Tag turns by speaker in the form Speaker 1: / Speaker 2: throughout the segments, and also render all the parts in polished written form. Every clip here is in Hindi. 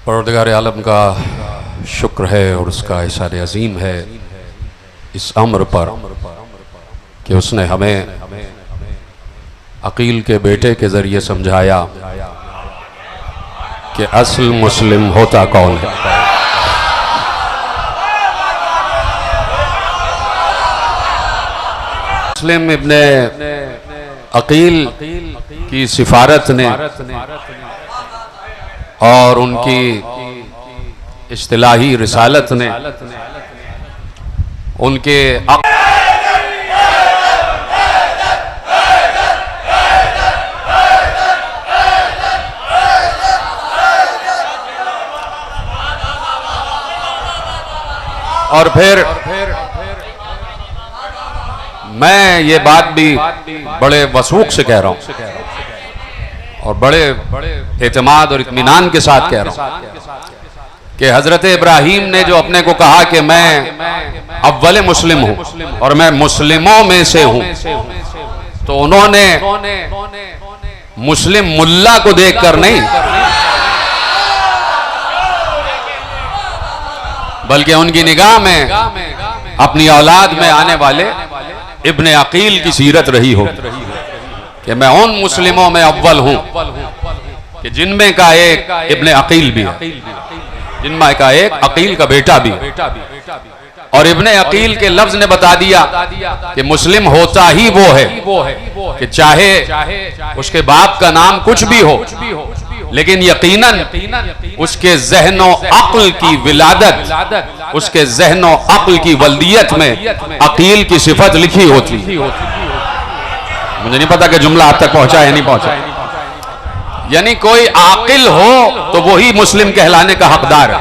Speaker 1: परवरदिगार आलम का शुक्र है और उसका एहसान अजीम है इस अम्र पर कि उसने हमें अकील के बेटे के ज़रिए समझाया कि असल मुस्लिम होता कौन है। मुस्लिम इब्ने अकील की सिफारत ने और उनकी इस्तिलाही रिसालत ने उनके और फिर मैं ये बात भी बड़े वसूख से कह रहा हूं और बड़े एतमाद और इत्मीनान के साथ कह रहा हूं कि हजरत इब्राहीम ने जो अपने को कहा कि मैं अव्वल मुस्लिम हूं और मैं मुस्लिमों में से हूं, तो उन्होंने मुस्लिम मुल्ला को देखकर नहीं बल्कि उनकी निगाह में अपनी औलाद में आने वाले इब्ने अकील की सीरत रही हो कि मैं उन मुस्लिमों में अव्वल हूं कि जिनमें का एक इब्ने अकील भी है, जिनमें का एक अकील का बेटा भी है। और इब्ने अकील के लफ्ज ने बता दिया कि मुस्लिम होता ही वो है कि चाहे उसके बाप का नाम कुछ भी हो, लेकिन यकीनन उसके ज़हनो अक्ल की विलादत, उसके ज़हनो अक्ल की वल्दियत में अकील की सिफत लिखी होती। मुझे नहीं पता कि जुमला आप तक पहुंचा या नहीं पहुंचा। यानी कोई आकिल हो तो वही मुस्लिम कहलाने का हकदार है।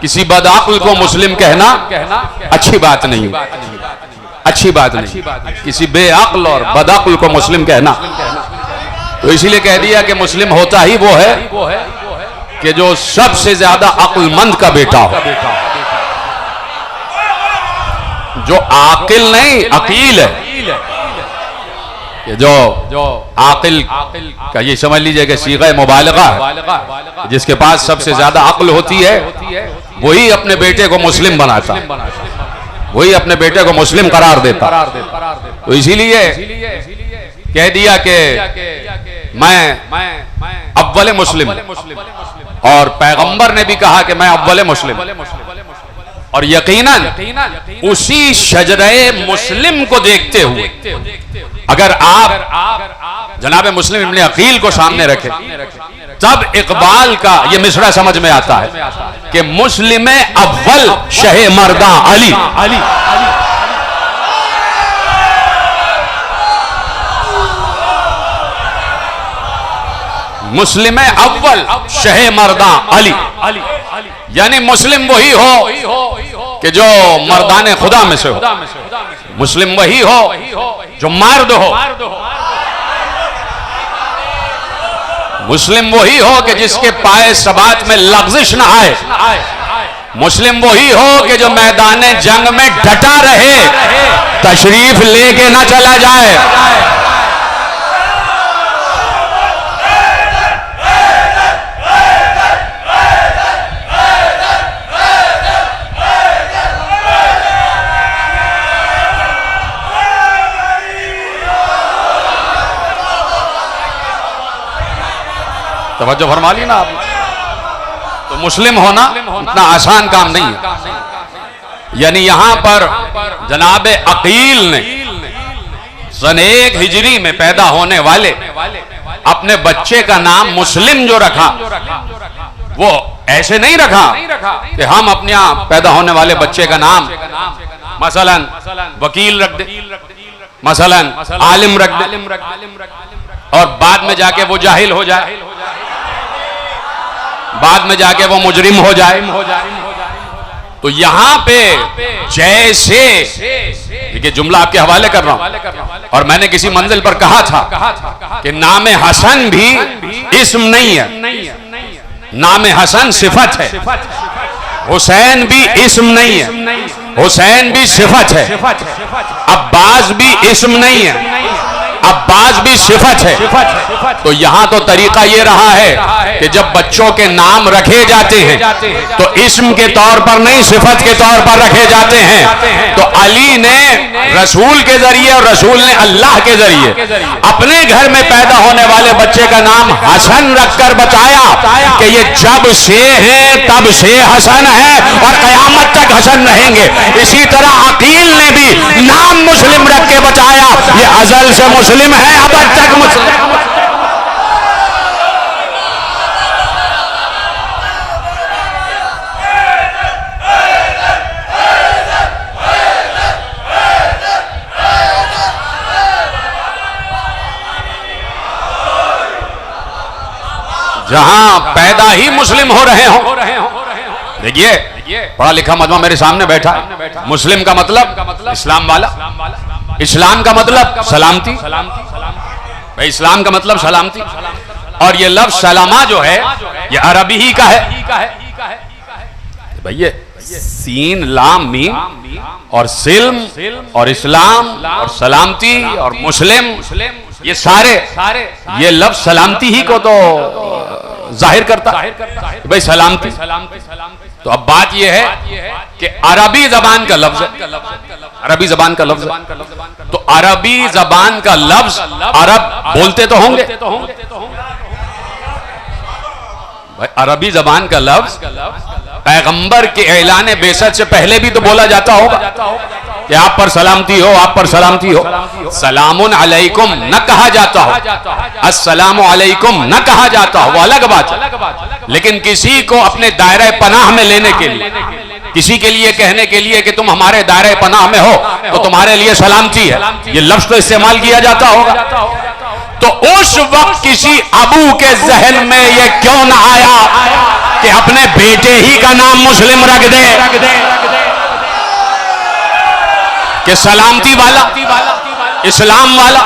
Speaker 1: किसी बदअक्ल को मुस्लिम कहना अच्छी बात नहीं, अच्छी बात नहीं। किसी बेअक्ल और बदअक्ल को मुस्लिम कहना, तो इसीलिए कह दिया कि मुस्लिम होता ही वो है कि जो सबसे ज्यादा अक्लमंद का बेटा हो, जो आकिल नहीं अकील है। कि जो आकिल का ये समझ लीजिए कि सीग़ा मुबालगा है, जिसके पास सबसे ज्यादा अक्ल होती है वही अपने बेटे को मुस्लिम बनाता, वही अपने बेटे को मुस्लिम करार देता। तो इसीलिए कह दिया कि मैं अव्वल मुस्लिम, और पैगंबर ने भी कहा कि मैं अव्वल मुस्लिम। और यकीनन उसी शजरे मुस्लिम को देखते हुए अगर आप जनाब मुस्लिम इब्ने अकील को सामने रखें, तब इकबाल का ये मिसरा समझ में आता है कि मुस्लिम अव्वल शहे मर्दा अली। मुस्लिम अव्वल शहे मर्दा अली, यानी मुस्लिम वही हो कि जो मर्दाने खुदा में से हो, मुस्लिम वही हो जो मर्द हो, मुस्लिम वही हो कि जिसके पाए सबात में लग़ज़िश न आए, मुस्लिम वही हो कि जो मैदान जंग में डटा रहे, तशरीफ लेके ना चला जाए। तवज्जो फरमा ली ना आपने। तो मुस्लिम होना इतना आसान काम नहीं है। यानी यहां पर जनाब अकील ने सन 1 हिजरी में पैदा होने वाले अपने बच्चे का नाम मुस्लिम जो रखा, वो ऐसे नहीं रखा कि हम अपने यहां पैदा होने वाले बच्चे का नाम मसलन वकील रख दे, मसलन आलिम रख दे, और बाद में जाके वो जाहिल हो जाए, बाद में जाके वो मुजरिम हो जाए। तो यहां पे जैसे देखिए, जुमला आपके हवाले कर रहा हूं, और मैंने किसी मंजिल पर कहा था कि नाम हसन भी इस्म नहीं है, नाम हसन सिफत है। हुसैन भी इस्म नहीं है, हुसैन भी सिफत है। अब्बास भी इस्म नहीं है, अब्बास भी सिफत है। तो यहाँ तो तरीका ये रहा है कि जब बच्चों के नाम रखे जाते हैं तो इस्म के तौर पर नहीं, सिफत के तौर पर रखे जाते हैं। तो अली ने रसूल के जरिए और रसूल ने अल्लाह के जरिए अपने घर में पैदा होने वाले बच्चे का नाम हसन रखकर बताया कि ये जब से है तब से हसन है और कयामत तक हसन रहेंगे। इसी तरह अकील ने भी नाम मुस्लिम रख के बताया, ये अजल से मुस्लिम है, अब तक मुस्लिम। जहां पैदा ही मुस्लिम हो रहे हो। देखिए पढ़ा लिखा मजमा मेरे सामने बैठा है। मुस्लिम का मतलब इस्लाम वाला, इस्लाम का मतलब सलामती। भाई इस्लाम का मतलब सलामती, और ये लफ्ज सलामा जो है ये अरबी ही का है। भैया सीन लाम मीम और सिल्म और इस्लाम और सलामती और मुस्लिम, ये सारे ये लफ्ज सलामती ही को तो जाहिर करता भाई सलामती। तो अब बात यह है कि अरबी जबान का लफ्ज, अरबी जबान का लफ्ज, तो अरबी जबान का लफ्ज अरब बोलते तो होंगे भाई। अरबी जबान का लफ्ज पैगंबर के ऐलान बेसत से पहले भी तो बोला जाता होगा कि आप पर सलामती हो, आप पर सलामती हो। सलामुन अलैकुम न कहा जाता हो, अस्सलामु अलैकुम न कहा जाता हो, वो अलग बात है। लेकिन किसी को अपने दायरे पनाह में लेने के लिए, किसी के लिए कहने के लिए कि तुम हमारे दायरे पनाह में हो तो तुम्हारे लिए सलामती है, ये लफ्ज तो इस्तेमाल किया जाता होगा। तो उस वक्त किसी अबू के जहन में ये क्यों ना आया कि अपने बेटे ही का नाम मुस्लिम रख दे कि सलामती वाला, इस्लाम वाला।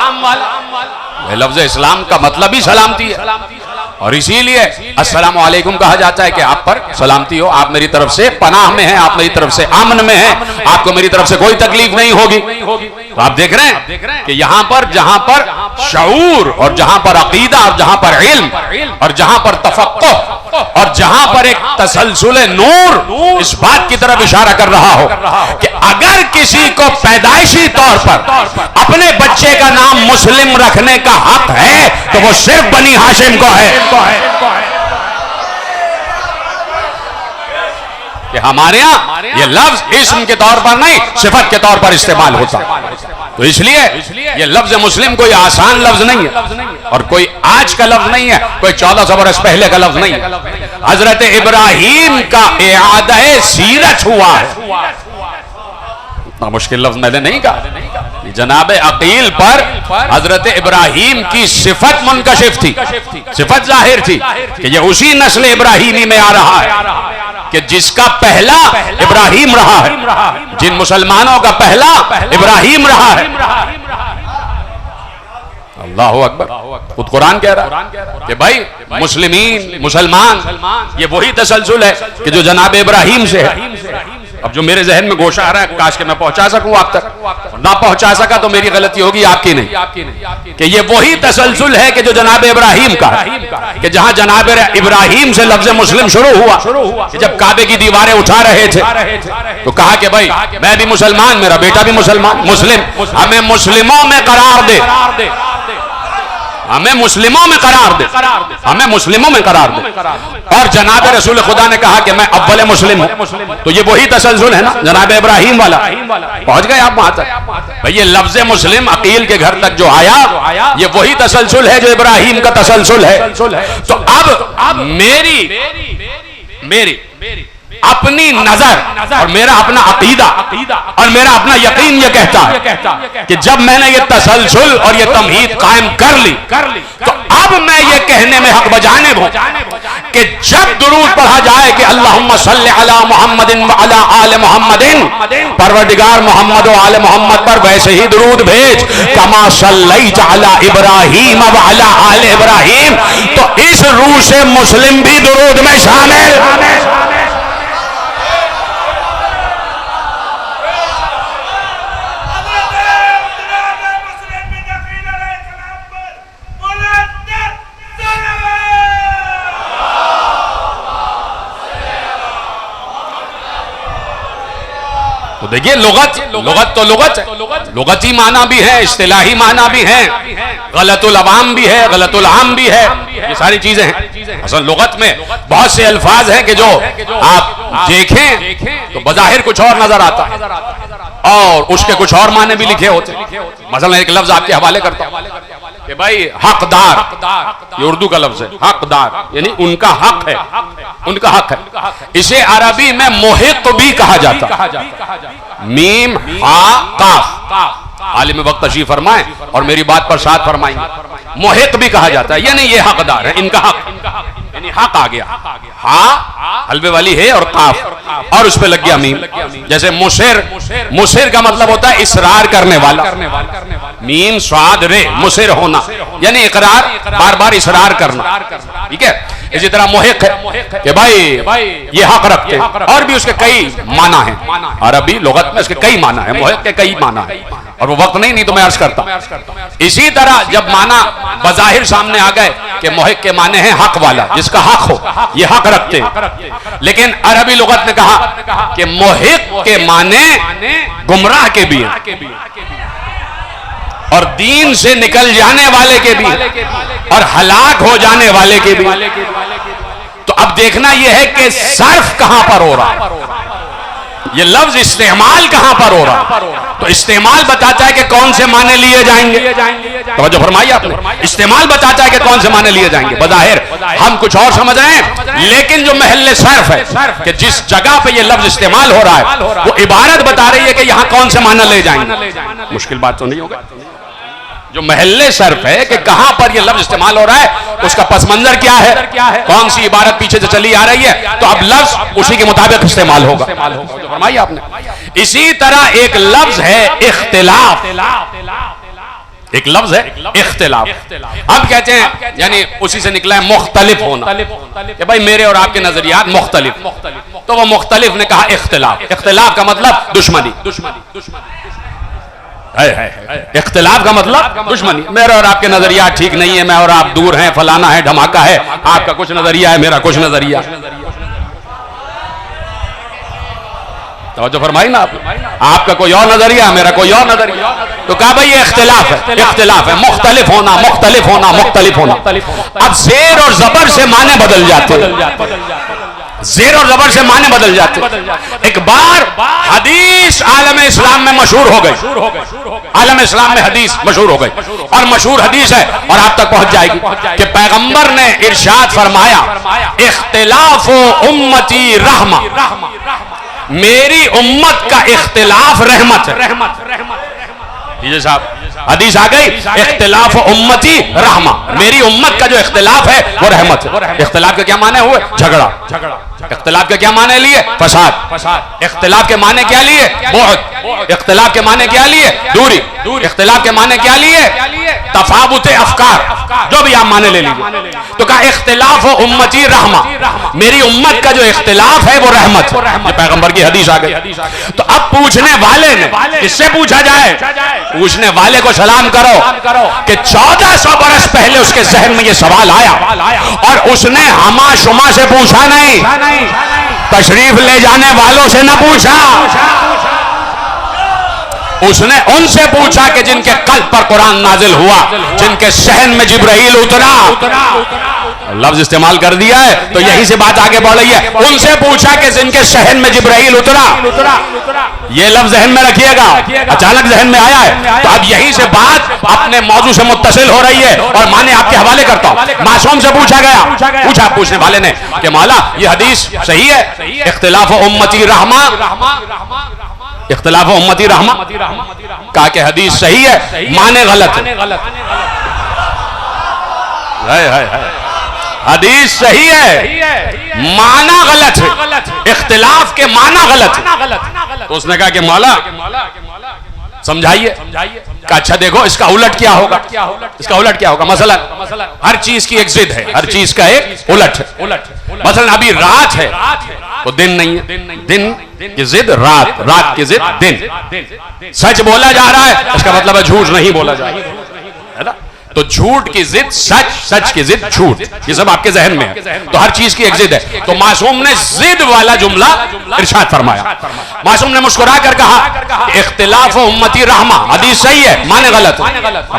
Speaker 1: लफ्ज इस्लाम का मतलब ही सलामती है, और इसीलिए अस्सलामु अलैकुम कहा जाता है कि आप पर सलामती हो, आप मेरी तरफ से पनाह में हैं, आप मेरी तरफ से अमन में हैं, आपको मेरी तरफ से कोई तकलीफ नहीं होगी। तो आप देख रहे हैं कि यहां पर जहां पर शऊर और जहां पर अकीदा और जहां पर इल्म और जहां पर तफक्कुह और जहां पर एक तसलसुल नूर इस बात की तरफ इशारा कर रहा हो कि अगर किसी को पैदाइशी तौर पर अपने बच्चे का नाम मुस्लिम रखने का हक है तो वो सिर्फ बनी हाशिम को है। कि हमारे यहां ये लफ्ज इस्म के तौर पर नहीं सिफत के तौर पर इस्तेमाल होता है। तो इसलिए ये लफ्ज मुस्लिम कोई आसान लफ्ज नहीं है और कोई आज का लफ्ज नहीं है, कोई 1400 बरस पहले का लफ्ज नहीं है। हजरत इब्राहिम का इआदा सीरत हुआ है, इतना मुश्किल लफ्ज मैंने नहीं कहा। जनाब अकील पर हजरत इब्राहिम की सिफत मुनकशिफ थी, सिफत जाहिर थी कि ये उसी नस्ल इब्राहिमी में आ रहा है कि जिसका पहला इब्राहिम रहा है, जिन मुसलमानों का पहला इब्राहिम रहा है। अल्लाहु अकबर। खुद कुरान कह रहा है कि भाई मुस्लिमीन मुसलमान ये वही तसलसल है कि जो जनाब इब्राहिम से है। अब जो मेरे जहन में गोशा आ रहा है काश के मैं पहुंचा सकूं आप तक, ना पहुंचा सका तो मेरी गलती होगी आपकी नहीं, कि ये वही तसलसल है कि जो जनाब इब्राहिम का, कि जहां जनाब इब्राहिम से लफ्ज मुस्लिम शुरू हुआ कि जब काबे की दीवारें उठा रहे थे तो कहा कि भाई मैं भी मुसलमान, मेरा बेटा भी मुसलमान, मुस्लिम, हमें मुस्लिमों में करार दे, हमें मुस्लिमों में करार दे, हमें मुस्लिमों में करार दे। और जनाब रसूल खुदा ने कहा कि मैं अव्वल मुस्लिम हूं। तो ये वही तसलसल है ना जनाब इब्राहिम वाला। पहुंच गए आप वहां तक भाई। ये लफ्ज मुस्लिम अकील के घर तक जो आया ये वही तसलसल है जो इब्राहिम का तसलसल है। तो अब मेरी अपनी नजर और मेरा अपना अकीदा और मेरा अपना यकीन ये कहता है कि जब मैंने ये तसलसल और ये तमहीद कायम कर ली तो अब मैं ये कहने में हक बजाने हूं कि जब दुरूद पढ़ा जाए कि अल्लाहुम्मा सल्ली अला मुहम्मदिन व अला आले मुहम्मदिन, परवरदिगार मोहम्मद व आले मोहम्मद पर वैसे ही दुरूद भेज, कमा सल्लैत अला इब्राहीम व अला आले इब्राहीम। तो इस रूह से मुस्लिम भी दुरूद में शामिल। तो देखिए लुगत लुगत तो लुगत है, लुगती माना भी है, इस्तिलाही माना भी है, गलतुल अवाम भी है, गलतुल आम भी है, ये सारी चीजें हैं। असल लुगत में बहुत से अल्फाज हैं कि जो आप देखें तो बज़ाहिर कुछ और नजर आता है और उसके कुछ और माने भी लिखे होते हैं। मसलन एक लफ्ज आपके हवाले करता हूं कि भाई हकदार, ये उर्दू का लफ्ज है, हकदार यानी उनका हक है, उनका हक है। इसे अरबी में मुहिक भी कहा जाता है, मीम हा काफ। आलिम वक्त तशरीफ फरमाए और मेरी बात पर साथ फरमाएंगे। मुहिक भी कहा जाता है यानी ये हकदार है, इनका हक, यानी हक आ गया। हा हल्वे वाली है और काफ और उस पे लग गया मीम। जैसे मुसिर, मुसिर का मतलब होता है इसरार करने वाला, मीम स्वाद रे, मुसिर होना यानी इकरार, बार बार इसरार करना, ठीक है। इसी तरह मुहिक है कि भाई ये हक रखते हैं और भी उसके कई माना है, अरबी लुगत में उसके कई माना है, मुहिक के कई माना है और वो वक्त नहीं तो मैं अर्ज करता। इसी तरह जब माना बज़ाहिर सामने आ गए कि मुहिक के माने हैं हक वाला, जिसका हक हो, ये हक रखते हैं। लेकिन अरबी लुगत ने कहा कि मुहिक के माने गुमराह के भी हैं और दीन से निकल जाने वाले के भी और हलाक हो जाने वाले के भी। तो अब देखना यह है कि सर्फ कहां पर हो रहा है, ये लफ्ज इस्तेमाल कहां पर हो रहा है। तो इस्तेमाल बताता है कि कौन से माने लिए जाएंगे, तो जो फरमाइए आपने, इस्तेमाल बताता है कि कौन से माने लिए जाएंगे। बज़ाहिर हम कुछ और समझ रहे हैं, लेकिन जो महल्ले सर्फ है कि जिस जगह पे ये लफ्ज इस्तेमाल हो रहा है वो इबारत बता रही है कि यहां कौन से माना ले जाएंगे। मुश्किल बात तो नहीं होगा। जो महल्ले सर्फ है कि कहां पर यह लफ्ज इस्तेमाल हो रहा है, उसका पस मंजर क्या है, कौन सी इबारत पीछे से चली आ रही है, तो अब लफ्ज उसी के मुताबिक इस्तेमाल होगा। जो फरमाइए आपने। इसी तरह एक लफ्ज है इख्तिलाफ, एक लफ्ज है इख्तिलाफ। अब कहते हैं यानी उसी से निकला है मुख्तलिफ होना कि भाई मेरे और आपके नजरियात मुख्तलिफ, तो वो मुख्तलिफ ने कहा इख्तिलाफ। इख्तिलाफ का मतलब दुश्मनी, इख्तिलाफ का मतलब दुश्मनी। मेरा और आपके नजरिया ठीक नहीं है, मैं और आप दूर हैं, फलाना है, धमाका है, आपका कुछ नजरिया है, मेरा कुछ नजरिया। तो फरमाई ना आपका कोई और नजरिया, मेरा कोई और नजरिया। तो कहा भाई ये इख्तिलाफ है, इख्तिलाफ है, मुख्तलिफ होना, मुख्तलिफ होना, मुख्तलिफ होना। अब जेर और जबर से माने बदल जाते, जेर और जबर से माने बदल जाते। एक बार हदीस आलम इस्लाम में मशहूर हो गई, आलम इस्लाम में हदीस मशहूर हो गई और मशहूर हदीस है और आप तक पहुंच जाएगी कि पैगंबर ने इरशाद फरमाया इख्तिलाफ उम्मती रहमा, मेरी उम्मत का इख्तिलाफ रहमत है। ये साहब हदीस आ गई, इख्तिलाफ उम्मती रहमा, मेरी उम्मत का जो इख्तिलाफ है वो रहमत है। इख्तिलाफ के क्या माने हुए, झगड़ा। इख्तिलाफ के क्या माने लिए, फसाद। इख्तिलाफ के माने क्या लिए, बहुत। इख्तिलाफ के माने क्या लिए, दूरी। इख्तिलाफ के माने क्या लिए, तफावुत अफकार, जो भी आप माने ले लीजिए। तो कहा इख्तिलाफ उम्मती रहमा, मेरी उम्मत का जो इख्तिलाफ है वो रहमत है। पैगंबर की हदीस आ गई। तो अब पूछने वाले ने, किससे पूछा जाए, पूछने वाले को सलाम करो कि 1400 बरस पहले उसके जहन में ये सवाल आया और उसने हमा शुमा से पूछा नहीं, तशरीफ ले जाने वालों से न पूछा, उसने उनसे पूछा कि जिनके कल्ब पर कुरान नाजिल हुआ, जिनके सहन में जिब्राइल उतरा। लफ्ज इस्तेमाल कर दिया है तो यहीं से बात आगे बढ़ रही है। उनसे पूछा कि जिनके सहन में जिब्राइल उतरा, ये लफ्ज जहन में रखिएगा, अचानक जहन में आया है। तो अब यहीं से बात अपने मौजू से मुत्तसिल हो रही है और माने आपके हवाले करता हूं। मासूम से पूछा गया, पूछा पूछने वाले ने कि मौला ये हदीस सही है, इख्तिलाफ उम्मती रहमा, इख्तिलाफ उम्मती रहमा, कहा कि हदीस सही है, माने गलत है। हदीस सही है, माना गलत है, इख्तिलाफ के माना गलत है। तो उसने कहा कि मौला समझाइए। अच्छा देखो इसका उलट क्या होगा, इसका उलट क्या होगा। मसलन हर चीज की एक जिद है, हर चीज का एक उलट है। मसलन अभी रात है तो दिन नहीं है, दिन की जिद रात, रात की जिद दिन। सच बोला जा रहा है, इसका मतलब है झूठ नहीं बोला जा रहा है ना। तो झूठ की जिद सच, सच की जिद झूठ, ये सब आपके जहन में है। तो हर चीज की एक जिद है। तो मासूम ने जिद वाला जुमला इरशाद फरमाया। मासूम ने मुस्कुरा कर कहा इख्तिलाफ उम्मती रहमा, हदीस सही है, माने गलत है।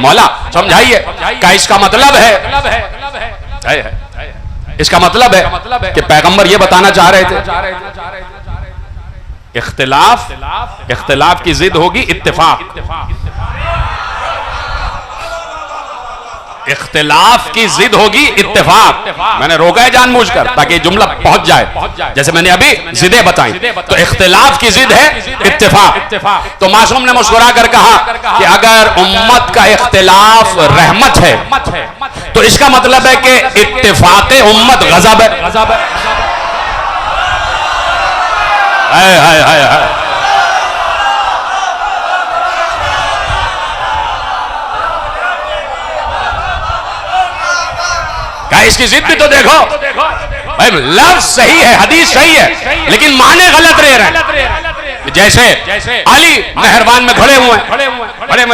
Speaker 1: मौला समझाइए, क्या इसका मतलब है, इसका मतलब है कि पैगंबर ये बताना चाह रहे थे इख्तिलाफ की जिद होगी इत्तिफाक, इख्तिलाफ की जिद होगी इत्तिफाक। मैंने रोका है जानबूझकर ताकि जुमला पहुंच जाए, जैसे मैंने अभी जिदें बताई। तो इख्तिलाफ की जिद है इत्तिफाक। तो मासूम ने मुस्कुरा कर कहा कि अगर उम्मत का इख्तिलाफ रहमत है तो इसका मतलब है कि इत्तिफाक उम्मत गज़ब है। हाय इसकी जिद भी तो देखो भाई, लफ्ज सही है, हदीस सही है, लेकिन माने गलत रह रहे हैं। जैसे अली नहरवान में खड़े हुए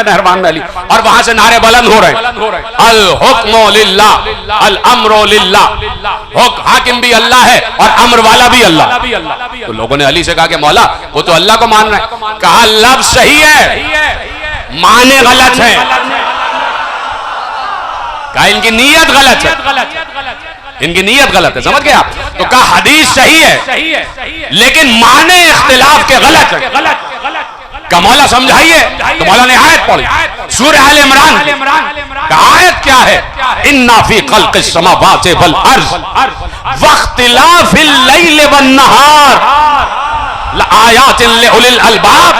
Speaker 1: नहरवान में अली, और वहां से नारे बुलंद हो रहे अल हुक्मु लिल्लाह अल अम्रु लिल्लाह, हाकिम भी अल्लाह है और अम्र वाला भी अल्लाह। तो लोगों ने अली से कहा कि मौला वो तो अल्लाह को मान रहे हैं। कहा लफ्ज सही है, माने गलत है। कहा इनकी नीयत गलत है, इनकी नीयत गलत है, समझ गए आप। तो कहा हदीस सही है लेकिन माने इख्तिलाफ के गलत है। का मौला समझाइए। तो मौला ने आयत पढ़ी सूरह आल इमरान का। आयत क्या है? इन्ना फी खल्क़िस समावाति वल अर्ज़ वख्तिलाफिल लैल वन नहार आयातिन लिउलिल अलबाब।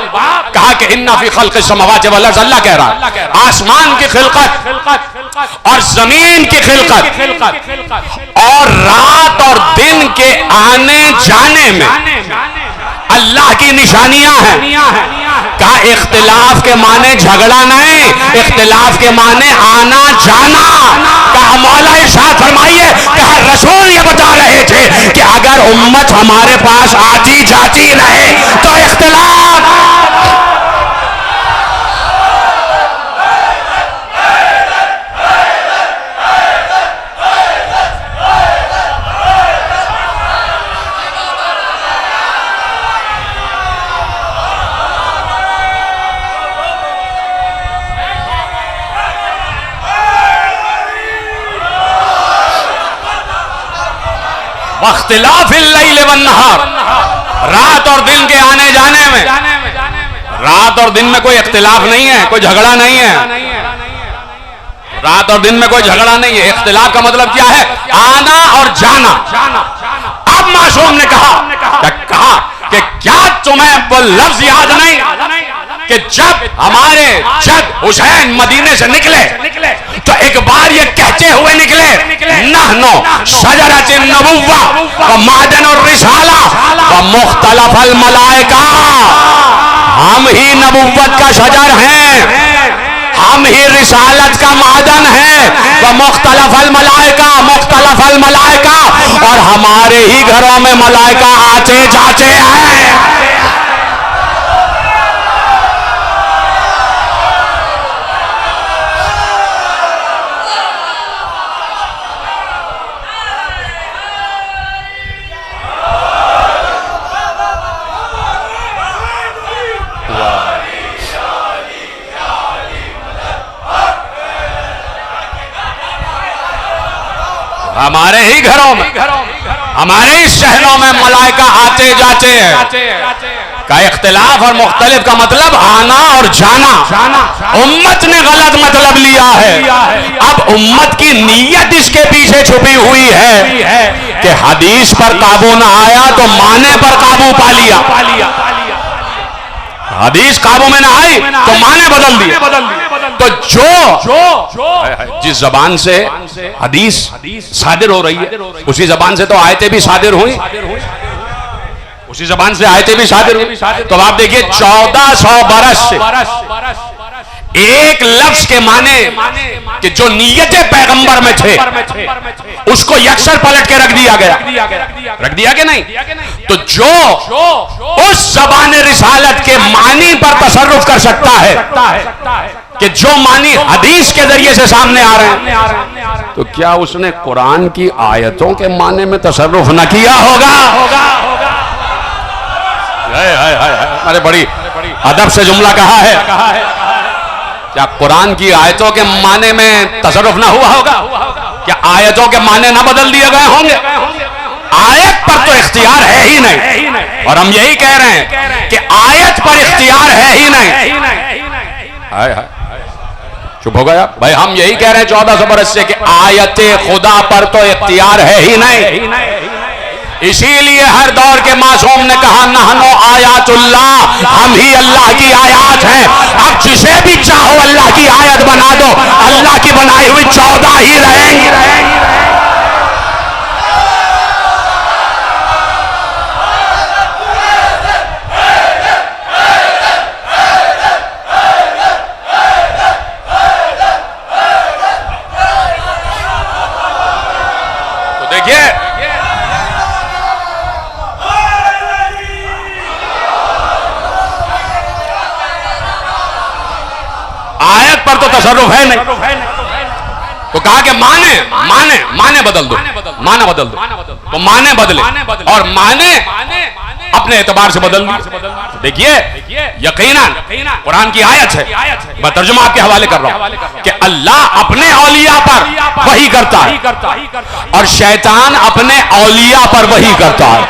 Speaker 1: कहा कि इन्ना फी खल्क़िस समावाति वल अर्ज़, अल्लाह कह रहा है आसमान की खिलकत और जमीन की खिलकत और रात और दिन के आने जाने में अल्लाह की निशानियां हैं। कहा इख्तिलाफ के माने झगड़ा नहीं, इख्तिलाफ के माने आना जाना। कहा मौला इरशाद फरमाइए, कहा रसूल ये बता रहे थे कि अगर उम्मत हमारे पास आती जाती रहे तो इख्तिलाफ। वख्तिलाफिल लैल वन नहार, रात और दिन के आने जाने में, रात और दिन में कोई इख्तिलाफ नहीं है, कोई झगड़ा नहीं है। रात और दिन में कोई झगड़ा नहीं है। इख्तिलाफ का मतलब क्या है? आना और जाना। अब मासूम ने कहा कि क्या तुम्हें वो लफ्ज याद नहीं कि जब हमारे जद हुसैन मदीने से निकले तो एक बार ये कहते हुए निकले नहनो शजरतिन नबुव्वा व मादनुर रिसाला व मुख्तलफल मलाइका, हम ही नबुव्वत का शजर हैं, हम ही रिसालत का मादन है। व मुख्तलफल मलाइका, मुख्तलफल मलाइका, और हमारे ही घरों में मलाइका आते जाते हैं। हमारे ही घरों में, हमारे ही शहरों में मलाइका आते जाते हैं। का इख्तिलाफ और मुख्तलिफ का मतलब आना और जाना। उम्मत ने गलत मतलब लिया है। अब उम्मत की नीयत इसके पीछे छुपी हुई है कि हदीस पर काबू ना आया तो माने पर काबू पा लिया। हदीस काबू में ना आई तो माने बदल दिए। तो जो जिस जबान से हदीस सादिर हो रही है उसी जबान से तो आयतें भी सादिर हुई, उसी जबान से आयतें भी सादिर हुई। तो आप देखिए 1400 बरस से एक लफ्ज के माने कि जो नीयत पैगंबर में थे उसको यकसर पलट के रख दिया गया, रख दिया कि नहीं। तो जो उस ज़बान रिसालत के मानी पर तसर्रुफ कर सकता है कि जो मानी हदीस के जरिए से सामने आ रहे हैं, तो क्या उसने कुरान की आयतों के माने में तसर्रुफ न किया होगा? अरे बड़ी अदब से जुमला कहा है। क्या कुरान की आयतों के माने में तसर्रुफ ना हुआ होगा? क्या आयतों के माने ना बदल दिए गए होंगे? आयत पर तो इख्तियार है ही नहीं, और हम यही कह रहे हैं कि आयत पर इख्तियार है ही नहीं। हाय हाय, चुप हो गया भाई। हम यही कह रहे हैं 1400 बरस से कि आयत खुदा पर तो इख्तियार है ही नहीं। इसीलिए हर दौर के मासूम ने कहा नहनो आयातुल्लाह, हम ही अल्लाह की आयत हैं। अब जिसे भी चाहो अल्लाह की आयत बना दो, अल्लाह की बनाई हुई 14 ही रहेंगी। तो देखिए, आयत पर तो तसर्रुफ है नहीं, तो कहा कि माने माने माने बदल दो, माना बदल दो, तो माने बदले और माने अपने एतबार से बदल दिए। देखिए, यकीनन कुरान की आयत है, मैं तर्जुमा आपके हवाले कर रहा हूं कि अल्लाह अपने औलिया पर वही करता है और शैतान अपने औलिया पर वही करता है।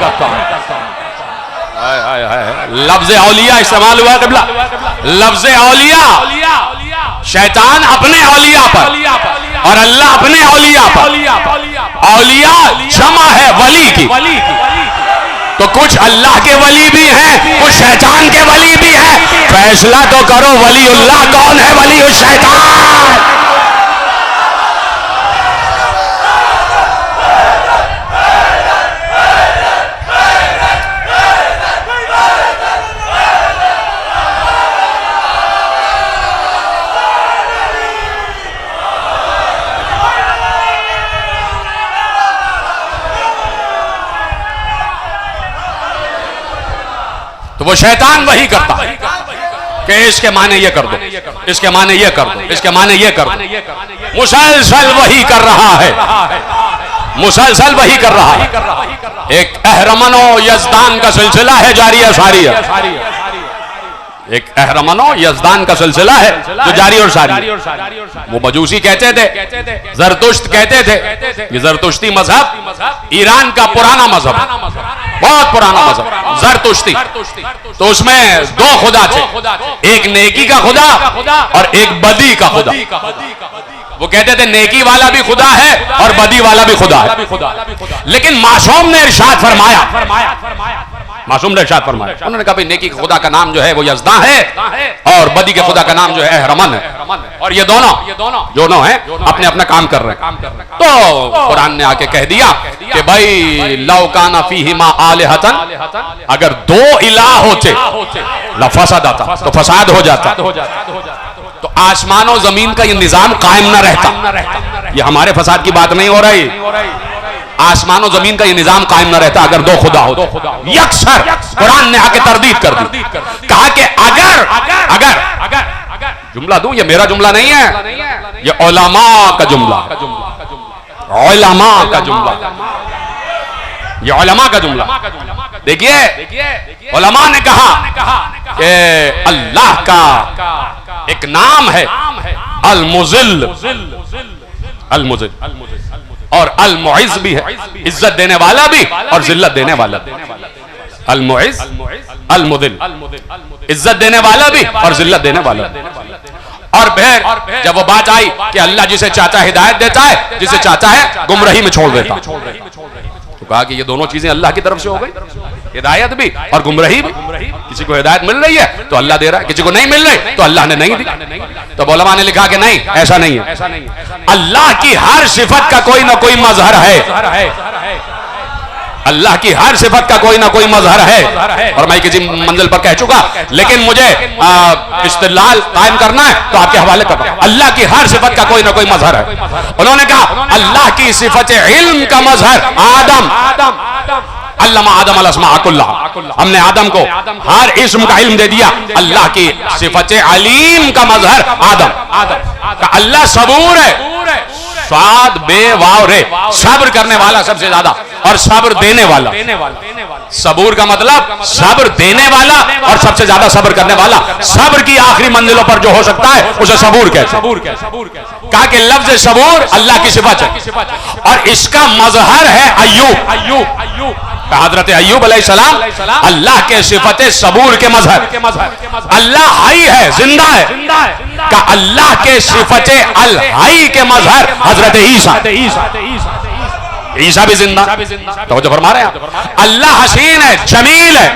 Speaker 1: लफ्ज औलिया इस्तेमाल हुआ कबला, लफ्ज औलिया, शैतान अपने औलिया पर और अल्लाह अपने औलिया पर। औलिया जमा है वली की, तो कुछ अल्लाह के वली भी हैं, कुछ शैतान के वली भी हैं। फैसला तो करो, वलीउल्लाह कौन है, वली शैतान? तो वो शैतान वही करता है कि इसके माने ये कर दो, इसके माने ये कर दो, इसके माने ये कर दो। मुसलसल वही कर रहा है, मुसलसल वही कर रहा है। एक अहरमनो यजदान का सिलसिला है जारी है सारी है, एक अहरमनो यजदान का सिलसिला है जो जारी और सारी। वो मजूसी कहते थे, जरतुश्त कहते थे, ये जरतुश्ती मजहब ईरान का पुराना मजहब, बहुत पुराना मजहब जरतुश्ती। तो उसमें दो खुदा थे, एक नेकी का खुदा और एक बदी का खुदा। वो कहते थे नेकी वाला भी खुदा है और बदी वाला भी खुदा है। लेकिन मासूम ने इरशाद फरमाया, मासूम ने इरशाद फरमाया, उन्होंने कहा भाई नेकी के खुदा का नाम जो है वो यज़दा है और बदी के खुदा का नाम जो है अहरमन है, और ये दोनों हैं अपने अपना काम कर रहे हैं। तो कुरान ने आके कह दिया कि भाई लौ काना फीहिमा आलिहतन, अगर दो इलाह होते लफसदता, तो फसाद हो जाता, तो आसमान और जमीन का ये निजाम कायम न रहता। ये हमारे फसाद की बात नहीं हो रही, आसमान और जमीन का ये निजाम कायम न रहता अगर दो खुदा हो। यकसर कुरान ने आके तरदीद कर दी, कहा कि अगर जुमला दूं, ये मेरा जुमला नहीं है, ये उलमा का जुमला, उलमा का जुमला, ये उलमा का जुमला। देखिए, उलमा ने कहा कि अल्लाह का एक नाम है अल-मुज़िल, और अल-मुइज़ भी है, इज्जत देने वाला भी और जिल्लत देने वाला। अल-मुइज़, अल-मुज़िल, इज्जत देने वाला भी और जिल्लत देने वाला। और फिर जब वो बात आई कि अल्लाह जिसे चाहता है हिदायत देता है, जिसे चाहता है गुमराही में छोड़ देता, तो कहा कि ये दोनों चीजें अल्लाह की तरफ से हो गई, हिदायत भी और गुमराही भी। किसी को हिदायत मिल रही है तो अल्लाह दे रहा है, किसी को नहीं मिल रही तो अल्लाह ने नहीं दी। तो उलमा ने लिखा कि नहीं, ऐसा नहीं है। अल्लाह की हर सिफत का कोई ना कोई मजहर है, अल्लाह की हर सिफत का कोई ना कोई मजहर है। और मैं किसी मंजिल पर कह चुका, लेकिन मुझे इस्तिदलाल कायम करना है तो आपके हवाले कर रहा हूं। अल्लाह की हर सिफत का कोई ना कोई मजहर है। उन्होंने कहा अल्लाह की सिफत इल्म का मजहर आदम, अल्लामा आदम अल अस्मा कुल्लाह, हमने आदम को हर इस्म का इल्म दे दिया। अल्लाह की सिफत अलीम का मजहर आदम। अल्लाह सबूर है, स्वाद बे वाव रे, सब्र करने वाला सबसे ज्यादा, और सब्र देने वाला। सबूर का मतलब सब्र देने वाला और सबसे ज्यादा सब्र करने वाला। सब्र की आखिरी मंजिलों पर जो हो सकता है उसे सबूर कहते। कहा कि लफ्ज सबूर अल्लाह की सिफत है और इसका मजहर है अय्यूब। हजरत अय्यूब अलैहिस्सलाम अल्लाह के सिफत सबूर के मजहर। अल्लाह हई है, जिंदा है, का अल्लाह के सिफत अल हई के मजहर हजरत ईसा भी जिंदा। तो जो फरमा रहे हैं अल्लाह हसीन है, जमील है,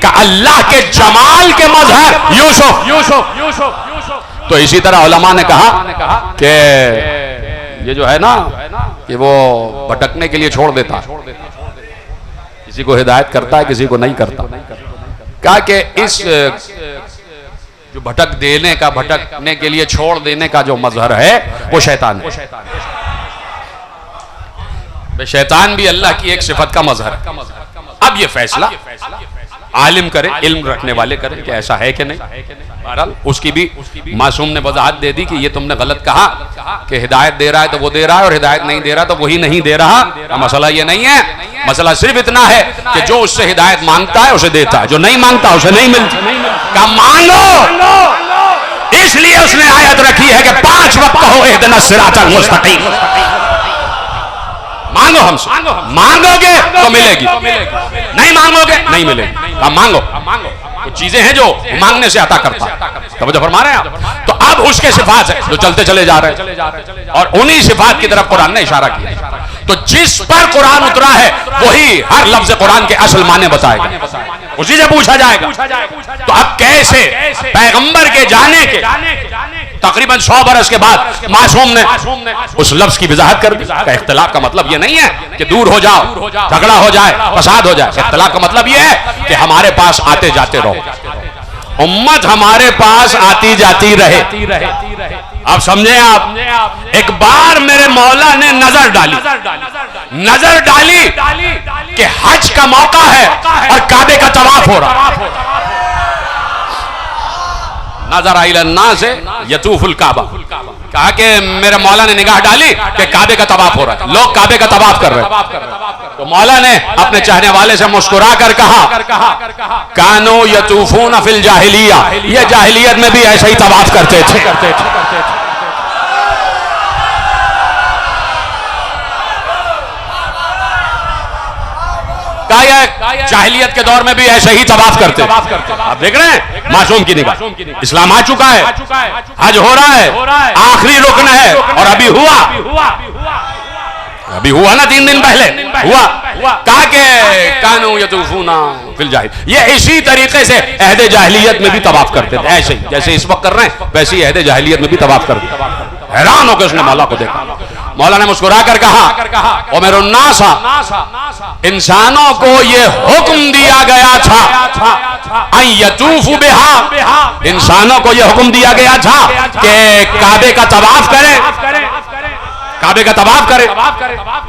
Speaker 1: का अल्लाह के जमाल के मजहर यूसुफ। तो इसी तरह उलमा ने कहा कि ये जो है ना कि वो भटकने के लिए छोड़ देता है, किसी को हिदायत करता है, किसी को नहीं करता। कहा कि इस जो भटकने के लिए छोड़ देने का जो मजहर है वो शैतान है। शैतान भी अल्लाह की एक सिफत का मजहर है। अब ये फैसला आलिम करे, इल्म रखने वाले करें कि ऐसा है कि नहीं। बहरहाल उसकी भी मासूम ने वजाहत दे दी कि ये तुमने गलत कहा कि हिदायत दे रहा है तो वो दे रहा है और हिदायत नहीं दे रहा तो वही नहीं दे रहा। मसला ये नहीं है, मसला सिर्फ इतना है कि जो उससे हिदायत मांगता है उसे देता है, जो नहीं मांगता उसे नहीं मिलती। का मांगो, इसलिए उसने आयत रखी है कि 5 वक्त हो इहदिनस सिरातल मुस्तकीम। मांगो हमसे, मांगोगे तो मिलेगी, नहीं मांगोगे नहीं मिलेगी। अब मांगो, कुछ चीजें हैं जो मांगने से अता करता है। तो जो फरमा रहे हैं आप, तो अब उसके सिफात है जो चलते चले जा रहे हैं और उन्हीं सिफात की तरफ कुरान ने इशारा किया। तो जिस पर कुरान उतरा है वही हर लफ्ज कुरान के असल माने बताएगा, उसी से पूछा जाएगा। तो अब कैसे पैगंबर के जाने के तकरीबन 100 बरस के बाद मासूम ने उस लफ्ज की वजाहत कर दी। इख्तिलाफ का मतलब ये नहीं है कि दूर हो जाओ, झगड़ा हो जाए, फसाद हो जाए। इख्तिलाफ का मतलब ये है कि हमारे पास आते जाते रहो, उम्मत हमारे पास आती जाती रहे। आप समझे, आप एक बार मेरे मौला ने नजर डाली कि हज का मौका है और काबे का तवाफ हो रहा। नजर आइलन्ना से यतूफुल काबा, कहा कि मेरे मौला ने निगाह डाली कि काबे का तवाफ हो रहा है, लोग काबे का तवाफ कर रहे हैं। तो मौला ने अपने चाहने वाले से मुस्कुरा कर कहा कानो यतूफून फिल जाहिलिया, ये जाहिलियत में भी ऐसे ही तवाफ करते थे। जाहिलियत के दौर में भी ऐसे ही तवाफ करते। आप देख रहे हैं मासूम की निगाह, इस्लाम आ चुका है, हज हो रहा है, आखिरी रुकन है और अभी हुआ ना 3 दिन पहले हुआ। कहा के कानू यतूफूना फिल जाहिल, ये इसी तरीके से अहदे जाहिलियत में भी तवाफ करते थे, ऐसे ही जैसे इस वक्त कर रहे हैं वैसे ही अहदे जाहिलियत में भी तवाफ करते। हैरान होकर उसने मौला को देखा। मौला ने मुस्कुरा कर कहा उमरुन्नासा, इंसानों को ये हुक्म दिया गया था अन यतूफू बिहा, इंसानों को ये हुक्म दिया गया था कि काबे का तवाफ करें, काबे का तवाफ करें।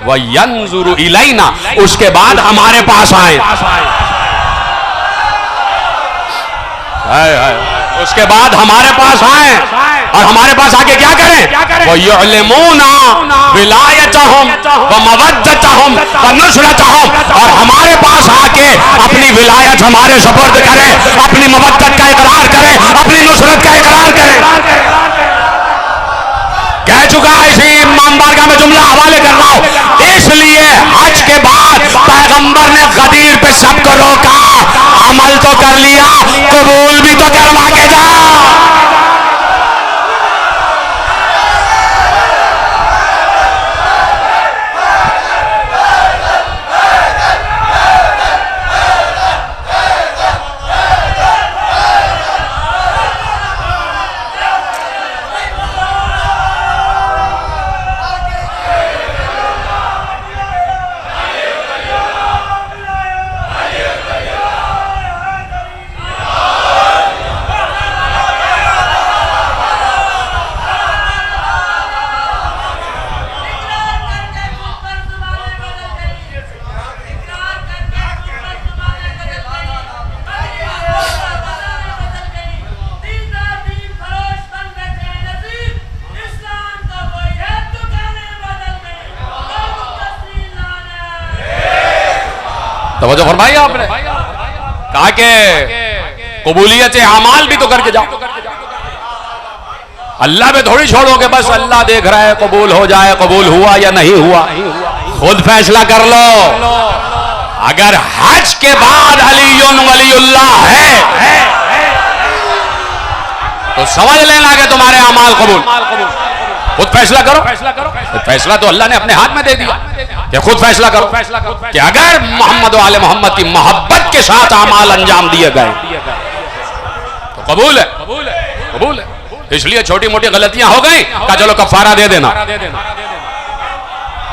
Speaker 1: व यंजुरु इलैना, उसके बाद हमारे पास आए, उसके बाद हमारे पास आए और हमारे पास आके क्या करें? वो युअल्लिमूना विलायतहुम व मवद्दतहुम व नुसरतहुम, और हमारे पास आके अपनी विलायत हमारे सुपुर्द करें, अपनी मवद्दत का इकरार करें, अपनी नुसरत का इकरार करें। कह चुका है, इसी इमाम बारगाह में जुमला हवाले कर रहा हूं। इसलिए हज के बाद पैगंबर ने गदीर पे सबको रोका, अमल तो कर लिया, कबूल भी तो करवा के जा। तवज्जो फरमाई आपने, कहा कि कबूलियत अमाल भी तो करके जाओ, अल्लाह पे थोड़ी छोड़ोगे बस अल्लाह देख रहा है कबूल हो जाए, कबूल हुआ या नहीं हुआ खुद फैसला कर लो। अगर हज के बाद अलीयुन वलीउल्लाह है तो समझ लेना कि तुम्हारे अमाल कबूल। खुद फैसला करो, फैसला तो अल्लाह ने अपने हाथ में दे दिया कि खुद फैसला करो कि अगर मोहम्मद वाले मोहम्मद की मोहब्बत के साथ अमाल अंजाम दिए गए तो कबूल है, कबूल है। इसलिए छोटी मोटी गलतियां हो गई का चलो कफारा दे देना,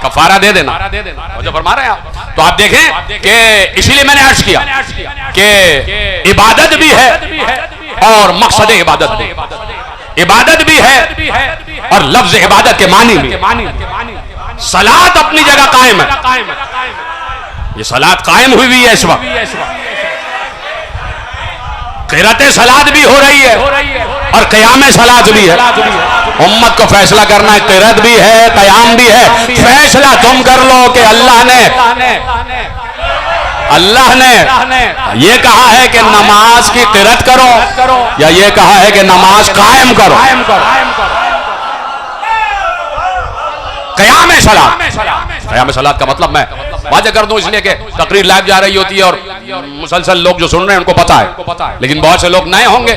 Speaker 1: कफारा दे देना, जो फरमा रहे हैं आप। तो आप देखें कि इसीलिए मैंने अर्ज किया कि इबादत भी है और मकसद इबादत भी, इबादत भी है और लफ्ज इबादत के मानी भी। सलात अपनी जगह कायम है, ये सलात कायम हुई हुई है इस वक्त, क़िरात सलात भी हो रही है और क़याम सलात भी है। उम्मत को फैसला करना है, क़िरात भी है, क़याम भी है। फैसला तुम कर लो कि अल्लाह ने ये कहा है कि नमाज की क़िरात करो या ये कहा है कि नमाज कायम करो। क़याम सलात का मतलब मैं वाज़ेह कर दूं इसलिए कि तकरीर लाइव जा रही होती है और मुसलसल लोग जो सुन रहे हैं उनको पता है, लेकिन बहुत से लोग नए होंगे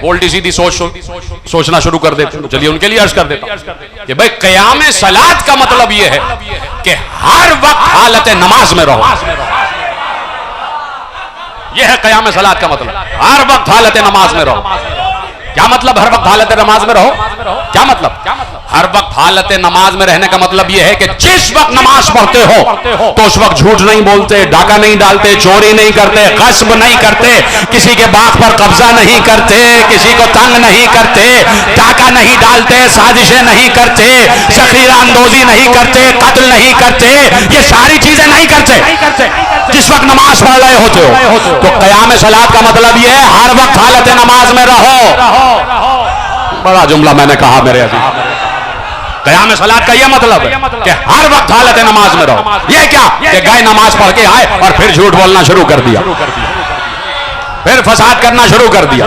Speaker 1: उल्टी सीधी सोचना शुरू कर देते हैं। तो चलिए उनके लिए अर्ज कर देता हूं कि भाई क़याम सलात का मतलब यह है कि हर वक्त हालत नमाज में रहो। यह है क़याम सलात का मतलब, हर वक्त हालत नमाज में रहो। क्या मतलब हर वक्त हालत नमाज में रहो? क्या मतलब हर वक्त हालत नमाज में रहने का मतलब यह है कि जिस वक्त नमाज पढ़ते हो तो उस वक्त झूठ नहीं बोलते, डाका नहीं डालते, चोरी नहीं करते, गस्ब नहीं करते, किसी के बाग पर कब्जा नहीं करते, किसी को तंग नहीं करते, डाका नहीं डालते, साजिशें नहीं करते, ज़ख़ीरा अंदोज़ी नहीं करते, कत्ल नहीं करते, ये सारी चीजें नहीं करते जिस वक्त नमाज पढ़ रहे होते हो। तो क़याम सलात का मतलब यह है हर वक्त हालत नमाज में रहो। बड़ा जुमला मैंने कहा मेरे अजीज, क़याम सलात का यह मतलब है कि हर वक्त हालत नमाज में रहो। यह क्या कि गए नमाज पढ़ के आए और फिर झूठ बोलना शुरू कर दिया, फिर फसाद करना शुरू कर दिया।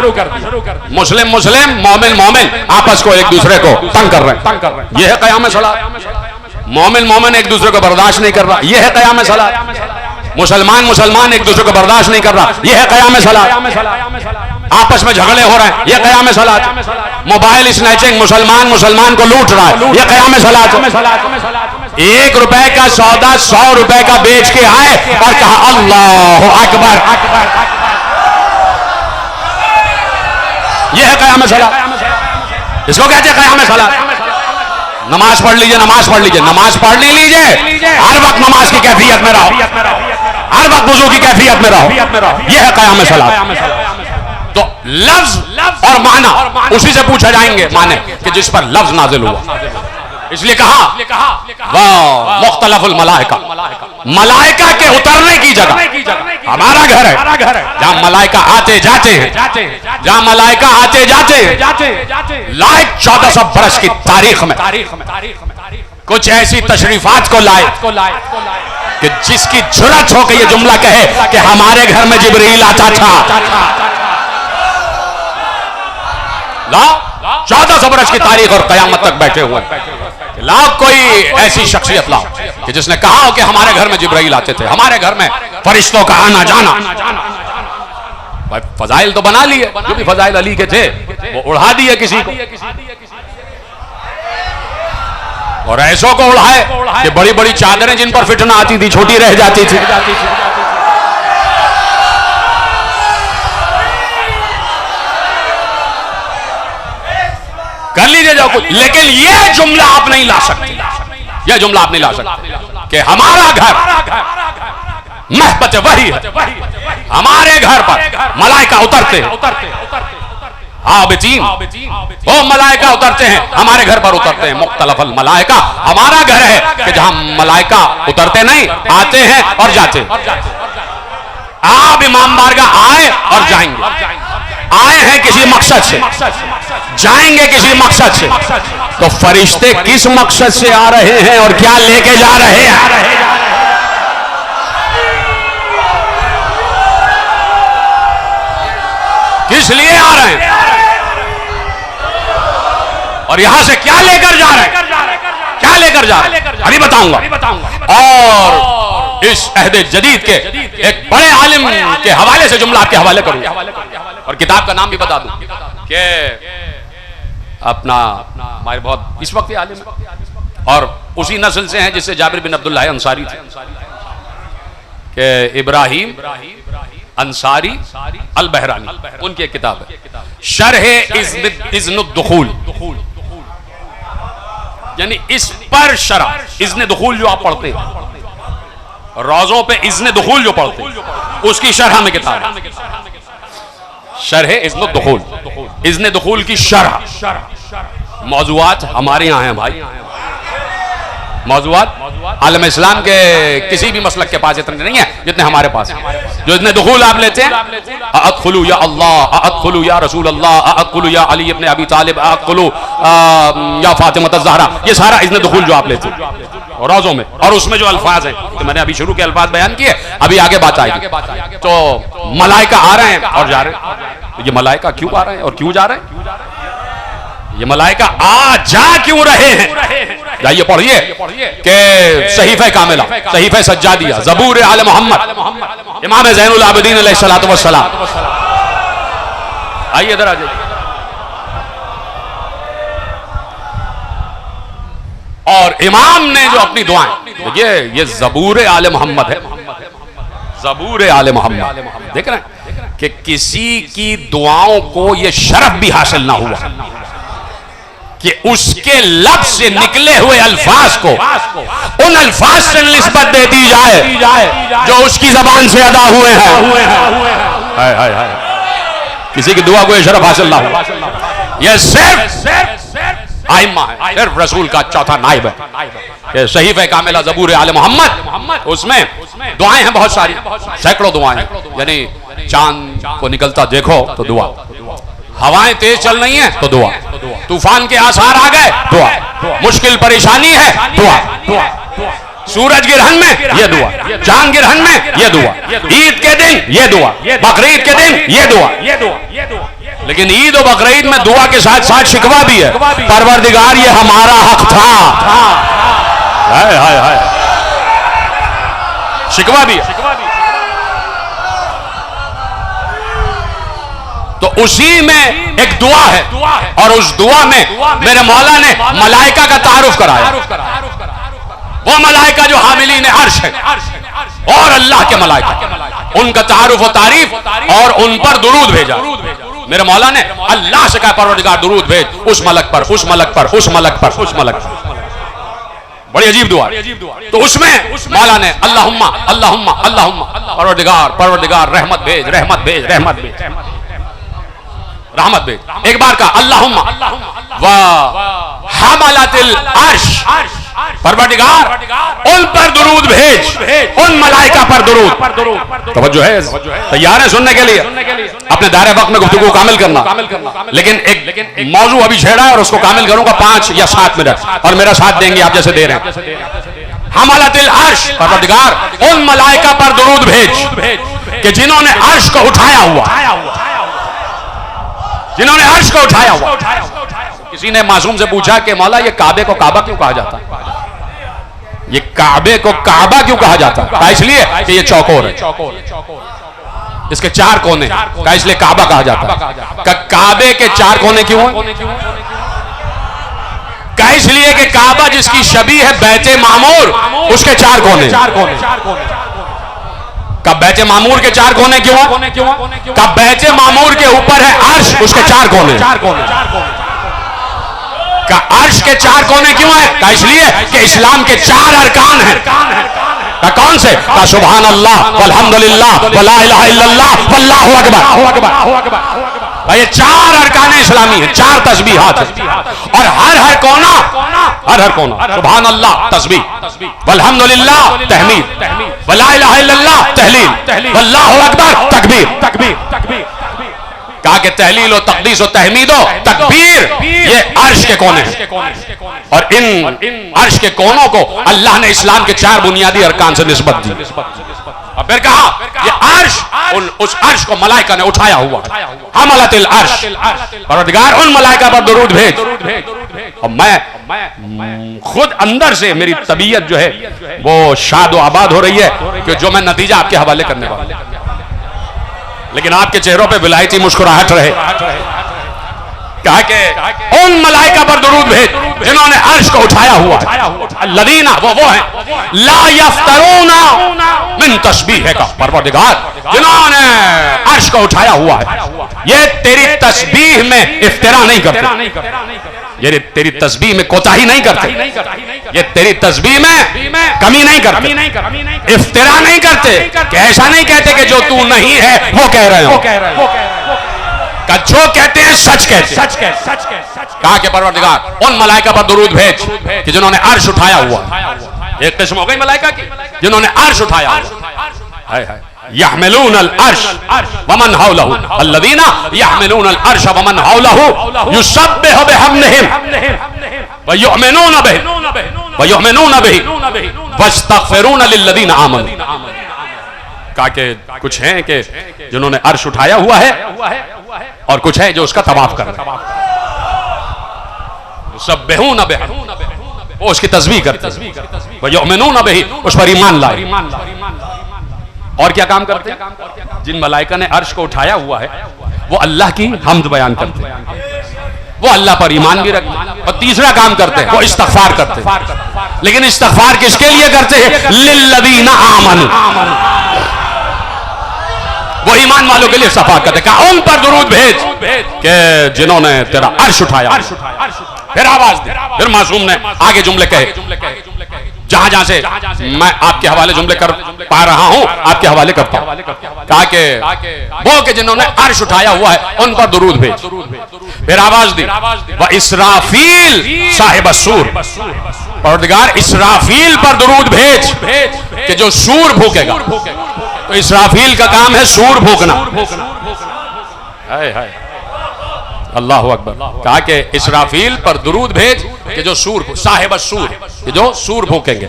Speaker 1: मुस्लिम मोमिन आपस को एक दूसरे को तंग कर रहे हैं, यह है क़याम सलात। मोमिन एक दूसरे को बर्दाश्त नहीं कर रहा, यह है क़याम सलात। मुसलमान एक दूसरे को बर्दाश्त नहीं कर रहा, यह है क़याम सलात। आपस में झगड़े हो रहे हैं, यह क़याम सलात। मोबाइल स्नैचिंग, मुसलमान को लूट रहा है, यह क़याम सलात। 1 रुपए का सौदा 100 रुपए का बेच के आए और कहा अल्लाहु अकबर, यह है क़याम सलात। इसको कहते हैं क़याम सलात। नमाज पढ़ लीजिए, नमाज पढ़ नहीं लीजिए, हर वक्त नमाज की कैफियत में रहो, हर वक्त वुज़ू की कैफियत में रहो, यह है क़याम सलात। तो लफ्ज और माना उसी से पूछा जाएंगे माने कि जिस पर लफ्ज नाजिल हुआ। इसलिए कहा वाह मुख्तलिफुल मलाइका, मलाइका के उतरने की जगह हमारा घर है जहां मलाइका आते जाते हैं, जहां मलाइका आते जाते हैं। लायक 1400 बरस की तारीख में कुछ ऐसी तशरीफात को लाए कि जिसकी जुर्रत हो के ये जुमला कहे कि हमारे घर में जिब्रील आता था। 1400 बरस की तारीख और कयामत तक बैठे हुए लाओ कोई ऐसी शख्सियत लाओ कि जिसने कहा हो कि हमारे घर में जिब्राइल आते थे, हमारे घर में फरिश्तों का आना जाना। भाई फजाइल तो बना लिए, जो भी फजाइल अली के थे वो उड़ा दिए किसी को, और ऐसों को उड़ाए कि बड़ी बड़ी चादरें जिन पर फिटना आती थी छोटी रह जाती थी। कर लीजिए जो कुछ, लेकिन यह जुमला आप नहीं ला सकते, यह जुमला आप नहीं ला सकते कि हमारा घर महबत वही है, हमारे घर पर मलाइका उतरते हैं। वो मलाइका उतरते हैं, हमारे घर पर उतरते हैं। मुख्तलिफल मलाइका, हमारा घर है कि जहां मलाइका उतरते नहीं, आते हैं और जाते हैं। आप इमाम बारगाह आए और जाएंगे, आए हैं किसी मकसद से, जाएंगे किसी मकसद से। तो फरिश्ते किस मकसद से आ रहे हैं और क्या लेके जा रहे हैं, और यहां से क्या लेकर जा रहे हैं, क्या लेकर जा रहे हैं अभी बताऊंगा। और इस अहद जदीद के एक बड़े आलिम के हवाले से जुमला आपके हवाले करूंगा और किताब का नाम भी बता दूं कि अपना हमारे बहुत इस वक्त ये आलिम है और उसी नस्ल से हैं जिससे जाबिर बिन अब्दुल्लाह अंसारी थे कि इब्राहिम अंसारी अल बहरानी, उनकी एक किताब है शरह इज़्नुद्दुखूल, यानी इस पर शरह, इज़्न दुखूल जो आप पढ़ते हैं रोज़ों पे इज़्न दुखूल जो पढ़ते हैं उसकी शरह में किताब है शरह इज़्नुद्दुखूल, इज़्न दुखूल की शरह। मौज़ूआत हमारे यहाँ हैं भाई, मौज़ूआत आलम इस्लाम के किसी भी मसलक के पास इतने नहीं है जितने हमारे पास हैं। जो इतने दुखूल आप लेते हैं, अअदखुलू या अल्लाह, अअदखुलू या रसूल अल्लाह, अअदखुलू या अली इब्न अबी तालिब, अअदखुलू या फातिमा ज़हरा, ये सारा इज़्न दुखूल जो आप लेते हैं रोज़ों में, और उसमें जो अल्फाज हैं तो मैंने अभी शुरू के अल्फाज बयान किए, अभी आगे बात आएगी। तो मलाइका आ रहे हैं और जा रहे हैं, तो ये मलाइका क्यों आ रहे हैं और क्यों जा रहे हैं? ये मलाइका आ जा क्यों रहे हैं? जाइए पढ़िए कि सहीफे कामिला, सहीफे सज्जादिया, ज़बूर आले मोहम्मद, इमाम ज़ैनुल आबिदीन अलैहिस्सलातु वस्सलाम। आइए इधर आ जाइए। और इमाम ने जो अपनी दुआएं, ये ज़बूर आले मोहम्मद है, ज़बूर आले मोहम्मद। देख रहे हैं कि किसी की दुआओं को ये शरफ भी हासिल ना हुआ कि उसके लफ्ज से निकले हुए अल्फाज को उन अल्फाज से निस्बत दे दी जाए जो उसकी जबान से अदा हुए हैं। हाय हाय हाय, किसी की दुआ को ये शरफ हासिल ना हुआ, ये सिर्फ आइम्मा है, सिर्फ रसूल का चौथा नाइब है। सहीफे कामिला ज़बूर आले मोहम्मद, उसमें दुआएं हैं बहुत सारी, सैकड़ों दुआएं, यानी चांद को निकलता देखो तो दुआ, हवाएं तेज चल रही हैं तो दुआ, तूफान के आसार आ गए दुआ, मुश्किल परेशानी है दुआ, सूरज गिरहन में ये दुआ, चांद गिरहन में ये दुआ, ईद के दिन ये दुआ, बकरीद के दिन ये दुआ। लेकिन ईद और बकरीद में दुआ के साथ साथ शिकवा भी है, परवरदिगार ये हमारा हक था, हाय हाय हाय, शिकवा भी है। तो उसी में एक दुआ है और उस दुआ में मेरे मौला ने मलाइका का तारुफ कराया, वो मलाइका जो हामिलीन अर्श है और अल्लाह के मलाइका, उनका तारुफ और तारीफ और उन पर दुरूद भेजा। मेरे मौला ने अल्लाह से कहा परवरदिगार दुरूद भेज उस मलक पर, उस मलक पर, उस मलक पर, उस मलक पर। बड़ी अजीब दुआ। तो उसमें मौला ने अल्लाहुम्मा अल्लाहुम्मा अल्लाहुम्मा, परवरदिगार परवरदिगार रहमत भेज, रहमत भेज, रहमत भेज, रहमत भेज। एक बार का अल्लाहुम्मा व हमलातिल अर्श, परवरदिगार उन पर दुरूद भेज, उन मलाइका पर दुरूद। तवज्जो है, तैयार है सुनने के लिए, अपने दायरे वक्त में गुफ्तगू कामिल करना। लेकिन एक मौजू अभी छेड़ा है और उसको कामिल करूंगा 5 या 7 मिनट, और मेरा साथ देंगे आप जैसे दे रहे हैं। हमलातिल अर्श, परवरदिगार उन मलाइका पर दुरूद भेज कि जिन्होंने अर्श को उठाया हुआ, जिन्होंने अर्श को उठाया हुआ। किसी ने मासूम से पूछा कि मौला ये काबे को काबा क्यों कहा जाता है? ये काबे को काबा क्यों कहा जाता है? इसलिए कि ये चौकोर है, इसके 4 कोने, का इसलिए काबा कहा जाता है। काबे के 4 कोने क्यों हैं? का इसलिए कि काबा जिसकी शबी है बैते मामूर, उसके 4 कोने। का बैते मामूर के 4 कोने क्यों? का बैते मामूर के ऊपर है अर्श, उसके 4 कोने। का अर्श के 4 कोने क्यों है? का इसलिए कि इस्लाम के 4 अरकान हैं। का कौन से? का सुभान अल्लाह वल्हम्दुलिल्लाह वला इलाहा इल्लल्लाह वल्लाहु अकबर। ये 4 अरकान इस्लामी है, 4 तस्बीहात है, और हर कोना सुभान अल्लाह तस्बीह, वल्हम्दुलिल्लाह तहमीद, वला इलाहा इल्लल्लाह तहलील, वल्लाहु अकबर तकबीर। कहा कि तहलील और तकदीस और तहमीद और तकबीर ये अर्श के कोने हैं, और इन अर्श के कोनों को अल्लाह ने इस्लाम के 4 बुनियादी अरकान से निस्बत दी। और फिर कहा ये अर्श, उस अर्श को मलाइका ने उठाया हुआ, हमलातिल अर्श, परवरदिगार उन मलाइका पर दुरूद भेज और मैं खुद अंदर से मेरी तबीयत जो है वो शाद आबाद हो रही है कि जो मैं नतीजा आपके हवाले करने वाला हूं। लेकिन आपके चेहरों पे विलायती मुस्कुराहट रहे। कहा कि उन मलाइका पर दुरूद भेज जिन्होंने अर्श को उठाया हुआ है। लदीना वो है ला यफ्तरूना मिन तस्बीह का परवरदिगार, जिन्होंने अर्श को उठाया हुआ है, ये तेरी तस्बीह में इफ्तिरा नहीं करते, ये तेरी तस्बीह में कोताही नहीं करते, ये तेरी तस्बीह में कमी नहीं करते, इफ्तिरा नहीं करते। कि ऐसा नहीं कहते कि जो तू नहीं है वो कह रहे हो, जो कहते हैं सच कहते हैं। कहा कि परवरदिगार उन मलाइका पर दुरूद भेज कि जिन्होंने अर्श उठाया हुआ। एक किस्म हो गई मलाइका की जिन्होंने अर्श उठाया हुआ। यहमिलून अल अर्श वमन हौलहु अल्लज़ीना यहमिलून अल अर्श वमन हौलहु युसब्बिहु बिहम्दिहिम व युमिनून बिही वस्तगफिरून लिल्लज़ीना आमनू। कहा कि कुछ हैं कि जिन्होंने अर्श उठाया हुआ है और कुछ है जो उसका तवाफ कर रहे हैं। युसब्बिहून बिही, वो उसकी तस्बीह करते हैं। व युमिनून बिही, उस पर ईमान लाए। और क्या काम करते हैं? जिन मलाइका ने अर्श को उठाया हुआ है वो अल्लाह की हम्द बयान करते हैं, वो अल्लाह पर ईमान भी रखते हैं। और तीसरा काम करते हैं वो इस्तगफार करते हैं। लेकिन इस्तगफार किसके लिए करते हैं? लिल्लज़ीना आमनू, वो ईमान वालों के लिए इस्तगफार करते। कहा उन पर दुरूद भेज कि जिन्होंने तेरा अर्श उठाया। फिर आवाज दी, फिर मासूम ने आगे जुमले कहे जहां जहां से मैं आपके हवाले जुमले कर पा रहा हूं आपके हवाले करता हूं। कहा कि वो कि जिन्होंने अर्श उठाया हुआ है उन पर दुरूद भेज। फिर आवाज दी व इसराफील साहिब सूर, परवरदिगार इसराफील पर दुरूद भेज कि जो सूर भूकेगा। तो इसराफील का काम है सूर भूकना। अल्लाह अकबर। कहा कि इसराफील पर दुरूद भेज कि जो सूर साहिब सूर, कि जो सूर भूकेंगे।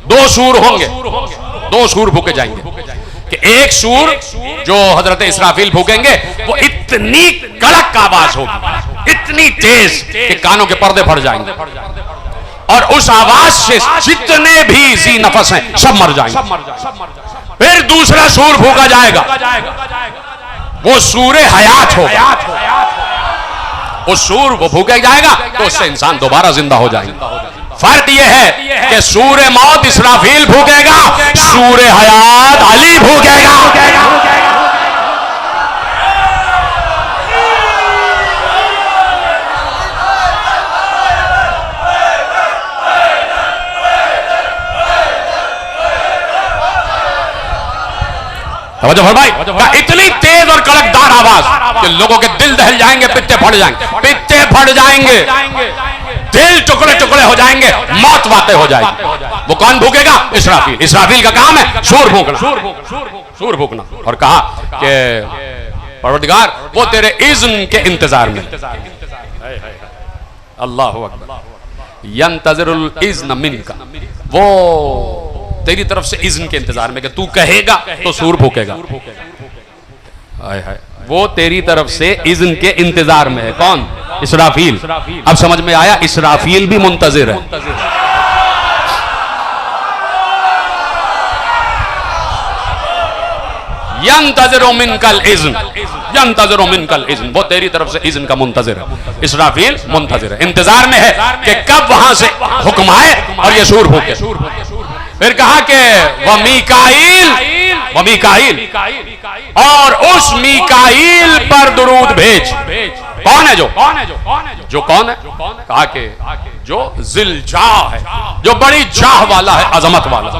Speaker 1: दो सूर होंगे, दो सूर भूके जाएंगे कि एक सूर जो हजरत इसराफील भूकेंगे वो इतनी कड़क आवाज होगी, इतनी तेज कि कानों के पर्दे फट जाएंगे और उस आवाज से जितने भी जी नफस हैं सब मर जाएंगे। फिर दूसरा सूर भूका जाएगा, वो सूरे हयात होगा। वो सूर वो भूके जाएगा तो उससे इंसान दोबारा जिंदा हो जाएगा। फर्क यह है कि सूरे मौत इसराफील भूकेगा, सूरे हयात अली भूकेगा। इतनी तेज और कड़कदार आवाज कि लोगों के दिल दहल जाएंगे, पित्ते फट जाएंगे, पित्ते फट जाएंगे, दिल टुकड़े टुकड़े हो जाएंगे, मौत वाक़ई हो जाएगी। वो कौन भूकेगा? इसराफील। इसराफील का काम है सूर भूकना, सूर भूकना। और कहा कि परवरदिगार वो तेरे इज़्न के इंतजार में। अल्लाहु अकबर। यंतज़िरुल इज़्न मिनका, वो तेरी तरफ से इज़्न के इंतजार में कि तू कहेगा तो सूर भूकेगा। हाय हाय, वो तेरी तरफ से इज़्न के इंतजार में है। कौन? इसराफील। अब समझ में आया, इसराफील भी मुंतज़िर है। यंतज़िरु मिनकल इज़्न, यंतज़िरु मिनकल इज़्न, वो तेरी तरफ से इज़्न का मुंतज़िर है। इसराफील मुंतज़िर है, इंतजार में है कि कब वहां से हुक्म आए और ये सूर भूके। फिर कहा कि वह मीकाईल, वह मीकाईल, और उस मीकाईल पर दुरूद भेज। कौन है जो? जो कौन है? कहा कि जो ज़िलजाह है, जो बड़ी जाह वाला है, अजमत वाला,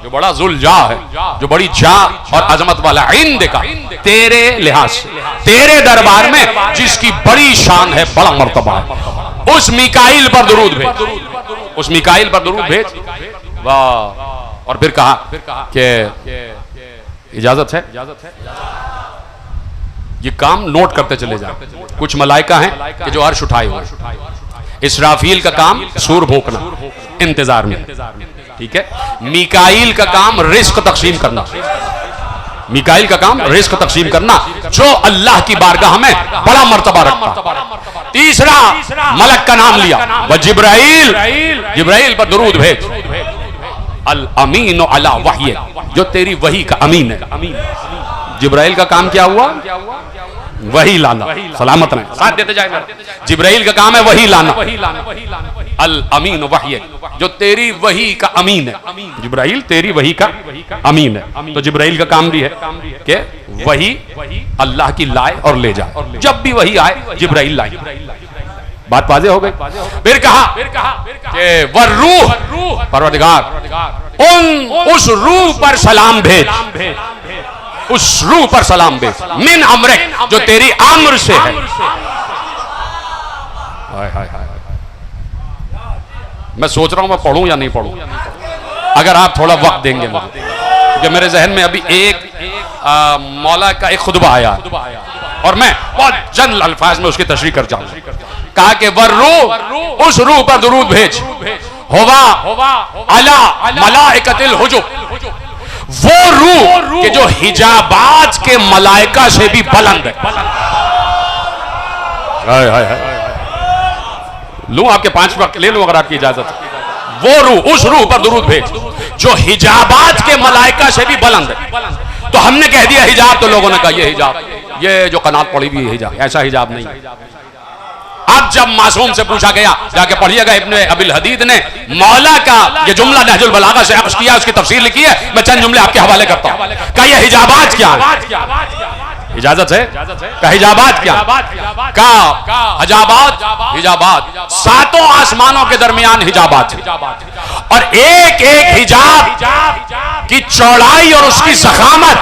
Speaker 1: जो बड़ा ज़ुलजाह है, जो बड़ी जाह और अजमत वाला। इंद का तेरे लिहाज से, तेरे दरबार में जिसकी बड़ी शान है, बड़ा मर्तबा है, उस मीकाईल पर दुरूद भेज, उस मीकाईल पर दुरूद भेज। वाह। और फिर कहा कि इजाजत है, ये काम नोट करते चले जाओ। कुछ मलाइका हैं कि जो अर्श उठाए हुए, इसराफील का काम सूर भोंकना, इंतजार में, ठीक है। मीकाईल का काम रिस्क तकसीम करना, मीकाईल का काम रिस्क तकसीम करना, जो अल्लाह की बारगाह में बड़ा मर्तबा रखता। तीसरा मलक का नाम लिया, वह जिब्राइल, जिब्राइल पर दुरूद भेज। अल अमीन अला वही, जो तेरी वही का अमीन है। जिब्राइल का काम क्या हुआ? वही लाना, सलामत रहे, साथ देते जाएगा। जिब्राइल का काम है वही लाना। अल अमीन वही, जो तेरी वही का अमीन है। जिब्राइल तेरी वही का अमीन है। तो जिब्राइल का काम भी है कि वही अल्लाह की लाए और ले जाए। जब भी वही आए जिब्राइल लाए। बात वाज़ेह हो गई। फिर कहा कि वह रूह, परवरदिगार उस रूह पर सलाम भेज, उस रूह पर सलाम भेज, मिन अमरिक, जो तेरी अम्र से है। हाय हाय हाय, मैं सोच रहा हूं मैं पढ़ूं या नहीं पढ़ूं, अगर आप थोड़ा वक्त देंगे मुझे, क्योंकि मेरे जहन में अभी एक मौला का एक खुतबा आया और मैं बहुत चंद अल्फाज में उसकी तशरीह कर जाऊंगा। कहा कि वह रूह, उस रूह पर दुरूद भेज, होवा अला मलाइकतिल हुजुब, वो रूह के जो हिजाबात के मलाइका से भी बुलंद है। हाय हाय हाय, लूं आपके 5 वक्त ले लूं अगर आपकी इजाजत है। वो रूह, उस रूह पर दुरूद भेज जो हिजाबात के मलाइका से भी बुलंद है। तो हमने कह दिया हिजाब, तो लोगों ने कहा ये हिजाब, ये जो कनात पड़ी हुई है हिजाब, ऐसा हिजाब नहीं। अब जब मासूम से पूछा गया, जाके पढ़िएगा, इब्ने अबिल हदीद ने मौला का ये जुमला नहजुल बलागा से अख्ज़ किया, उसकी तफसीर लिखी है, मैं चंद जुमले आपके हवाले करता हूं। क्या ये हिजाबात क्या है? इजाजत है? का हिजाबात क्या? का हिजाबात, हिजाबात 7 आसमानों के दरमियान हिजाबात है, और एक एक हिजाब की चौड़ाई और उसकी ज़ख़ामत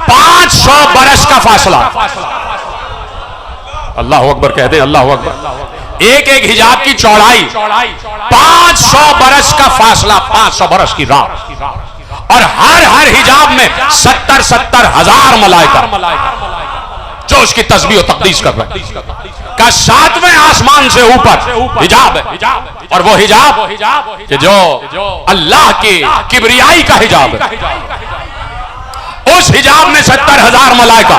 Speaker 1: 500 बरस का फासला। अल्लाह अकबर कहते हैं, अल्लाह अकबर। एक एक हिजाब की चौड़ाई 500 बरस का फासला, 500 बरस की राह, और हर हर हिजाब में 70-70 हजार मलाइका जो उसकी तस्बीह और तक़दीस कर रहे हैं। का 7वें आसमान से ऊपर हिजाब है, और वो हिजाब कि जो अल्लाह की किबरियाई का हिजाब है, उस हिजाब में 70,000 मलाइका,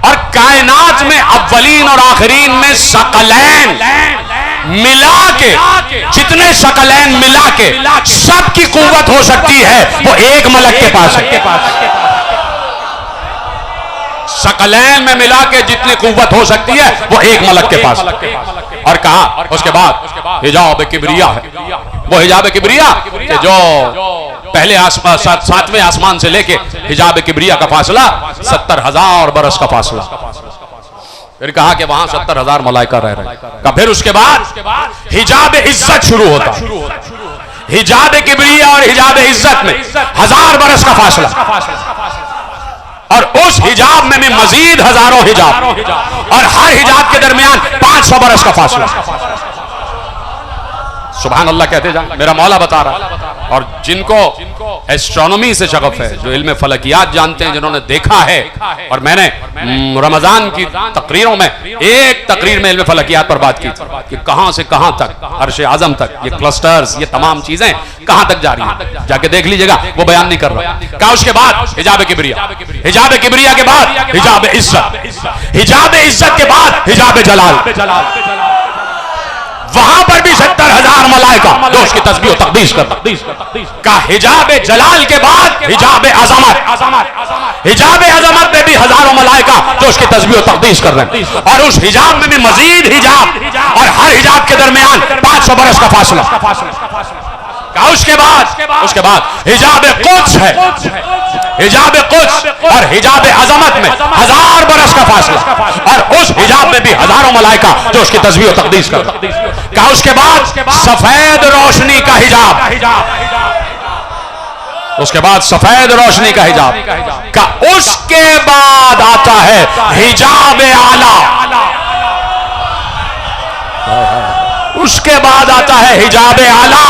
Speaker 1: और कायनात में अव्वलीन और आखिरीन में सकलैन मिला के, जितने सकलैन मिला के सबकी कुव्वत हो सकती है, वो एक मलक के पास है। सकलैन में मिला के जितनी कुव्वत हो सकती है वो एक मलक के पास। और कहा उसके बाद हिजाब किबरिया है, वो हिजाब किबरिया जो पहले 7वें आसमान से लेके हिजाब किबरिया का फासला 70,000 बरस का फासला। फिर कहा कि वहां 70,000 मलाइका रह रहे हैं। फिर उसके बाद हिजाब इज्जत शुरू होता है। हिजाब किबरिया और हिजाब इज्जत में 1000 बरस का फासला, और उस हिजाब में भी मजीद हजारों हिजाब, और हर हिजाब के दरमियान 500 बरस का फासला। सुभान अल्लाह कहते जाए, मेरा मौला बता रहा है। और जिनको एस्ट्रोनॉमी से शगफ है, जो इल्म फलकियात जानते हैं, जिन्होंने देखा है, और मैंने रमजान की तकरीरों में एक तकरीर में इल्म फलकियात पर बात की कि कहां से कहां तक, अर्श आजम तक, ये क्लस्टर्स, ये तमाम चीजें कहां तक जा रही हैं, जाके देख लीजिएगा, वो बयान नहीं कर रहा। कहा उसके बाद हिजाब किबरिया, हिजाब किबरिया के बाद हिजाब इज्जत, हिजाब इज्जत के बाद हिजाब जलाल, वहां पर भी 70,000 मलाइका जो उसकी तस्बीह और तक़दीस का। हिजाब जलाल के बाद हिजाब अज़मत, हिजाब अज़मत में भी हजारों मलाइका जो उसकी तस्बीह और तक़दीस कर रहे हैं, और उस हिजाब में भी मजीद हिजाब, और हर हिजाब के दरमियान 500 बरस का फासला। कहा उसके बाद हिजाब कुद्स है, हिजाब कुद्स और हिजाब अज़मत में 1000 बरस का फासला, और उस हिजाब में भी हजारों मलाइका जो उसकी तस्बीह और तक़दीस कर रहे हैं। कहा उसके बाद सफेद रोशनी का हिजाब, उसके बाद सफेद रोशनी का हिजाब का, उसके बाद आता है हिजाब आला, उसके बाद आता है हिजाब आला,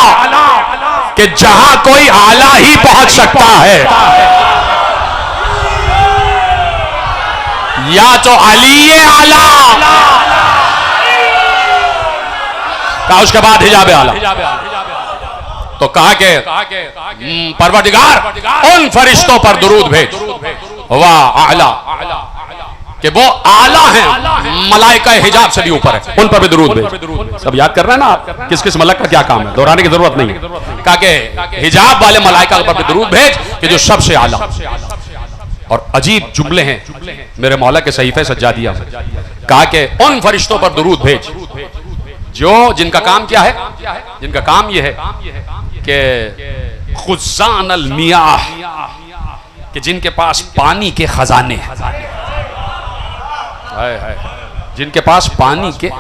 Speaker 1: कि जहां कोई आला ही पहुंच सकता है, या तो अली आला। कहा उसके बाद हिजाब आला, तो कहा के परवरदिगार उन फरिश्तों पर दुरूद भेज, वाह आला, कि वो आला हैं, मलाइका हिजाब से भी ऊपर है, उन पर भी दुरूद भेज। सब याद कर रहे हैं ना आप किस किस मलक का क्या काम है, दोहराने की जरूरत नहीं है। कहा कि हिजाब वाले मलाइका पर भी दुरूद भेज कि जो सबसे आला। और अजीब जुमले हैं मेरे मौला के सहीफे सज्जा दिया, कहा कि उन फरिश्तों पर दुरूद भेज जो जिनका काम क्या है, जिनका काम यह है कि खुज़ान अल मियाह, कि जिनके पास पानी के खजाने हैं, जिनके पास पानी के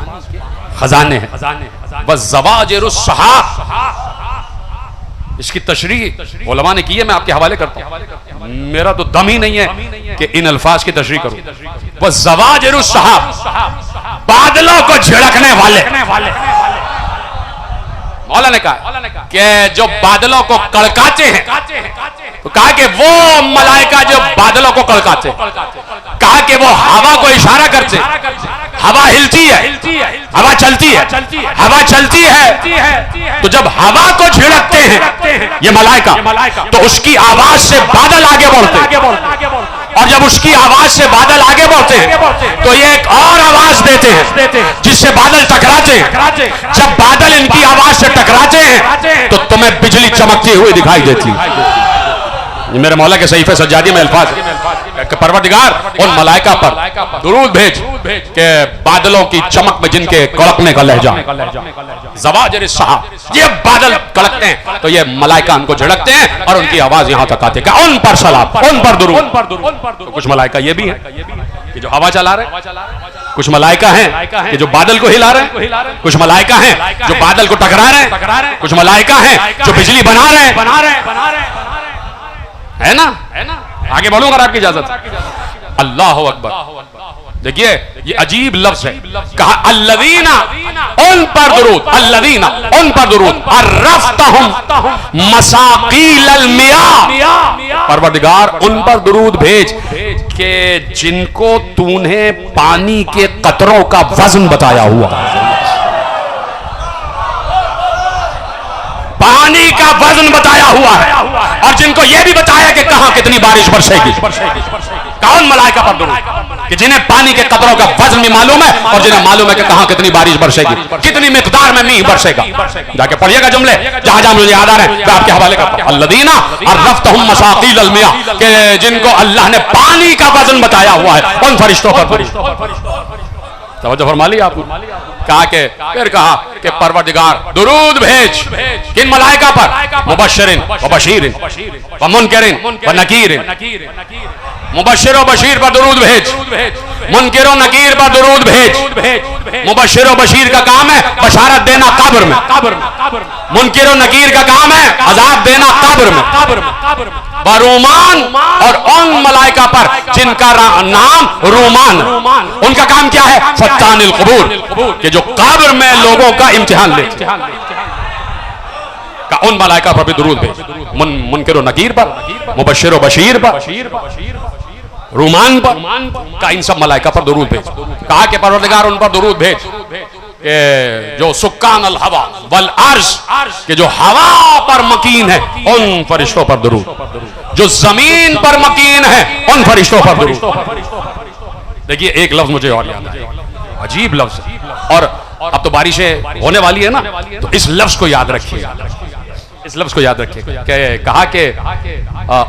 Speaker 1: खजाने हैं। बस ज़वाजिरुस सहाब, इसकी तशरीह उलमा ने की है, मैं आपके हवाले करता हूं, मेरा तो दम ही नहीं है कि इन अल्फाज की तशरीह करूं। बस ज़वाजिरुस सहाब, बादलों को झिड़कने वाले। मौला ने कहा कि जो बादलों को कड़काते हैं, तो कहा कि वो मलाइका जो बादलों को कड़काते हैं, कहा कि वो हवा को इशारा करते, हवा हिलती है, हवा चलती है, हवा चलती है, तो जब हवा को झिड़कते हैं ये मलाइका, तो उसकी आवाज से बादल आगे बढ़ते, और जब उसकी आवाज से बादल आगे बढ़ते हैं तो ये एक और आवाज देते हैं जिससे बादल टकराते हैं। जब बादल इनकी आवाज से टकराते हैं तो तुम्हें बिजली चमकती हुई दिखाई देती है। मेरे मौला के सहीफे सज्जादी में अल्फाज, परवरदिगार उन मलाइका पर दुरूद भेज के बादलों की चमक में जिनके कड़कने का लहजा, ज़वाजिर सहाब, ये बादल कड़कते हैं तो ये मलाइका उनको झड़कते हैं और उनकी आवाज यहां तक आती है, उन पर सलाम, उन पर दुरूद। तो कुछ मलाइका ये भी है कि जो हवा चला रहे, कुछ मलाइका हैं कि जो बादल को हिला रहे हैं, कुछ मलाइका हैं जो बादल को टकरा रहे हैं, कुछ मलाइका हैं जो बिजली बना रहे हैं, है ना। आगे बढ़ूंगा आपकी इजाजत। अल्लाह अकबर। देखिए ये अजीब लफ्ज है, कहा अल्लज़ीना उन पर दुरूद, अल्लज़ीना उन पर दुरूद, अर्रफ्तहुम मसाकील अल मियाह, परवरदिगार उन पर दुरूद भेज के जिनको तूने पानी के कतरों का वजन बताया हुआ, पानी का वजन बताया हुआ है, और जिनको यह भी बताया कि कहां कितनी बारिश बरसेगी। कौन मलाइका पर दुरूद कि जिन्हें पानी के कतरों का वजन भी मालूम है और जिन्हें मालूम है कि कहां कितनी बारिश बरसेगी, कितनी मिकदार में मींह बरसेगा। जाके पढ़िएगा जुमले जहां जहां मुझे याद आ रहे हैं, मैं आपके हवाले करता हूं। अल्लज़ीना अर्रफ्तहुम मसाकील अल मियाह, कि जिनको अल्लाह ने पानी का वजन बताया हुआ है, उन फरिश्तों पर तवज्जो फरमा ली आपको। कहा के फिर कहा कि परवरदिगार दुरूद भेज किन मलाइका पर, मुबश्शिरिन व बशीरिन व मुनकिरिन व नकीरिन, मुबश्शिर व बशीर पर दुरूद भेज, मुनकिर व नकीर पर दुरूद भेज। मुबश्शिर व बशीर का काम है बशारत देना कब्र में, मुनकिर व नकीर का काम है अजाब देना कब्र में। रूमान और उन मलाइका पर जिनका नाम रूमान, उनका काम क्या है, फत्तानिल क़ुबूर, कि जो कब्र में लोगों का इम्तिहान लेते, का उन मलाइका पर भी दुरूद भेज, मुनकिर व नकीर पर, मुबश्शिर व बशीर पर, रूमान पर, का इन सब मलाइका पर दुरूद भेज। कहा कि परवरदिगार उन पर दुरूद भेज जो सुक्कान अल हवा वल अर्श, के जो हवा पर मकीन है उन फरिश्तों पर दुरूद, जो जमीन पर मकीन है उन फरिश्तों पर दुरूद। देखिए एक लफ्ज मुझे और याद आया, अजीब लफ्ज, और अब तो बारिशें होने वाली है ना, तो इस लफ्ज को याद रखिए, इस लफ्ज को याद रखिए। कहा कि